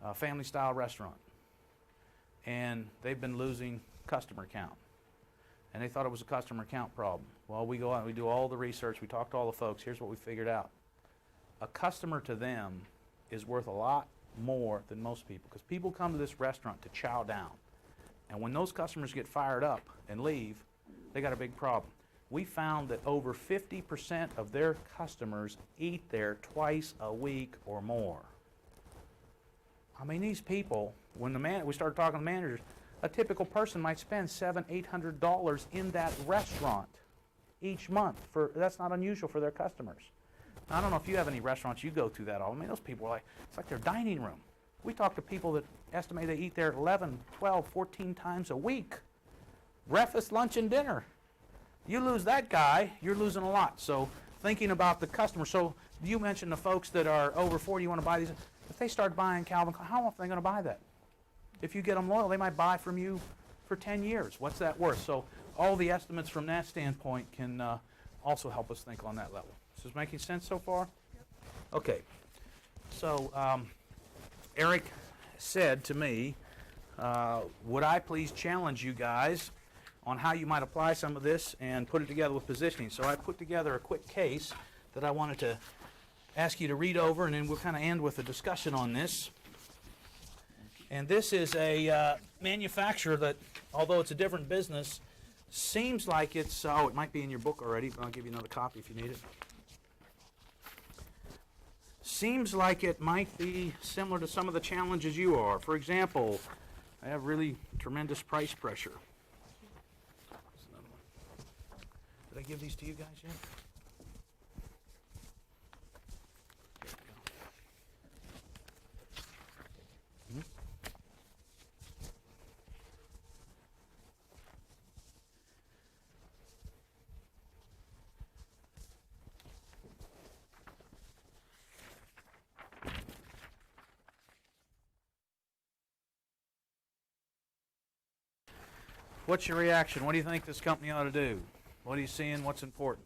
T: a family-style restaurant, and they've been losing customer count. And they thought it was a customer count problem. Well, we go out and we do all the research, we talk to all the folks, here's what we figured out. A customer to them is worth a lot more than most people, because people come to this restaurant to chow down. And when those customers get fired up and leave, they got a big problem. We found that over 50% of their customers eat there twice a week or more. I mean, these people, when we started talking to managers, a typical person might spend $700-800 in that restaurant each month. That's not unusual for their customers. I don't know if you have any restaurants you go to that often. I mean, those people are like, it's like their dining room. We talk to people that estimate they eat there 11, 12, 14 times a week. Breakfast, lunch, and dinner. You lose that guy, you're losing a lot. So thinking about the customer. So you mentioned the folks that are over 40, you want to buy these. If they start buying Calvin Klein, how often are they going to buy that? If you get them loyal, they might buy from you for 10 years. What's that worth? So all the estimates from that standpoint can also help us think on that level. Is this making sense so far? Yep. Okay. So Eric said to me, would I please challenge you guys on how you might apply some of this and put it together with positioning. So I put together a quick case that I wanted to ask you to read over, and then we'll kind of end with a discussion on this. And this is a manufacturer that, although it's a different business, seems like it's, it might be in your book already, but I'll give you another copy if you need it. Seems like it might be similar to some of the challenges you are. For example, I have really tremendous price pressure. Here's another one. Did I give these to you guys yet? There we go. What's your reaction? What do you think this company ought to do? What are you seeing? What's important?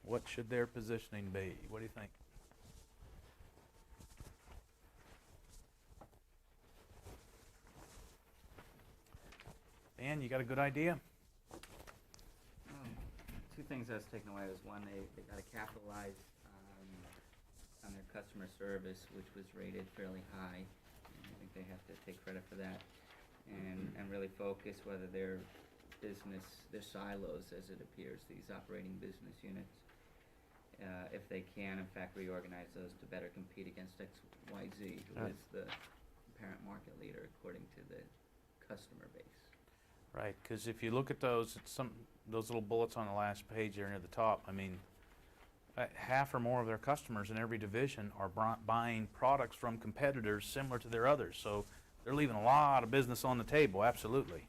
T: What should their positioning be? What do you think? Dan, you got a good idea?
U: Two things I was taking away was one, they got to capitalize on their customer service, which was rated fairly high. And I think they have to take credit for that, and really focus whether their silos, as it appears, these operating business units, if they can, in fact, reorganize those to better compete against XYZ, who is the apparent market leader according to the customer base.
T: Right, because if you look at those, those little bullets on the last page there near the top, I mean, half or more of their customers in every division are buying products from competitors similar to their others. So they're leaving a lot of business on the table, absolutely.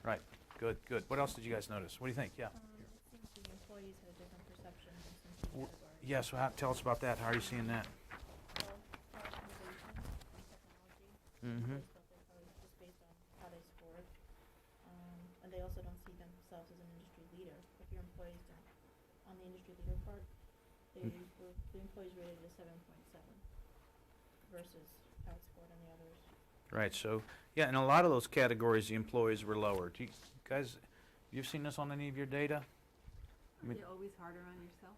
T: Right, good, good. What else did you guys notice? What do you think? Yeah.
V: It seems the employees had a different perception than some key categories.
T: Yeah, so tell us about that. How are you seeing that?
V: Well, innovation and technology.
T: Mm-hmm.
V: They felt they're probably just based on how they scored. And they also don't see themselves as an industry leader. If your employees don't, on the industry leader part, the employees rated a 7.7 versus how it scored on the others.
T: Right, so, yeah, in a lot of those categories, the employees were lower. Do you guys, you've seen this on any of your data? I mean,
W: You're always harder on yourself?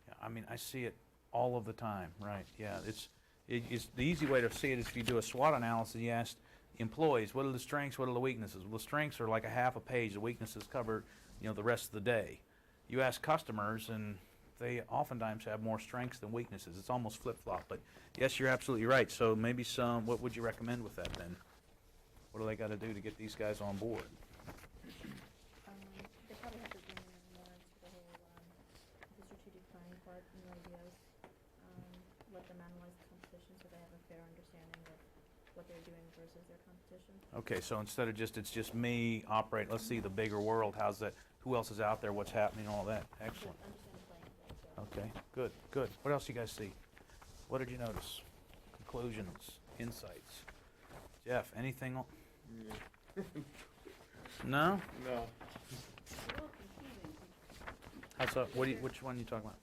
T: yeah, I mean, I see it all of the time, right, yeah. It's the easy way to see it is if you do a SWOT analysis, you ask employees, what are the strengths, what are the weaknesses? Well, the strengths are like a half a page, the weaknesses cover, the rest of the day. You ask customers, and they oftentimes have more strengths than weaknesses. It's almost flip-flop, but yes, you're absolutely right. So maybe what would you recommend with that then? What do they got to do to get these guys on board?
V: They probably have to bring in more into the whole the strategic planning part, new ideas. Let them analyze the competition so they have a fair understanding of what they're doing versus their competition.
T: Okay, so instead of it's just me operate, let's see the bigger world. How's that? Who else is out there? What's happening? All that. Excellent.
V: Understand the playing field.
T: Okay, good, good. What else you guys see? What did you notice? Conclusions, insights. Jeff, anything? No?
P: No.
V: It's a little confusing.
T: How's that? Which one are you talking about?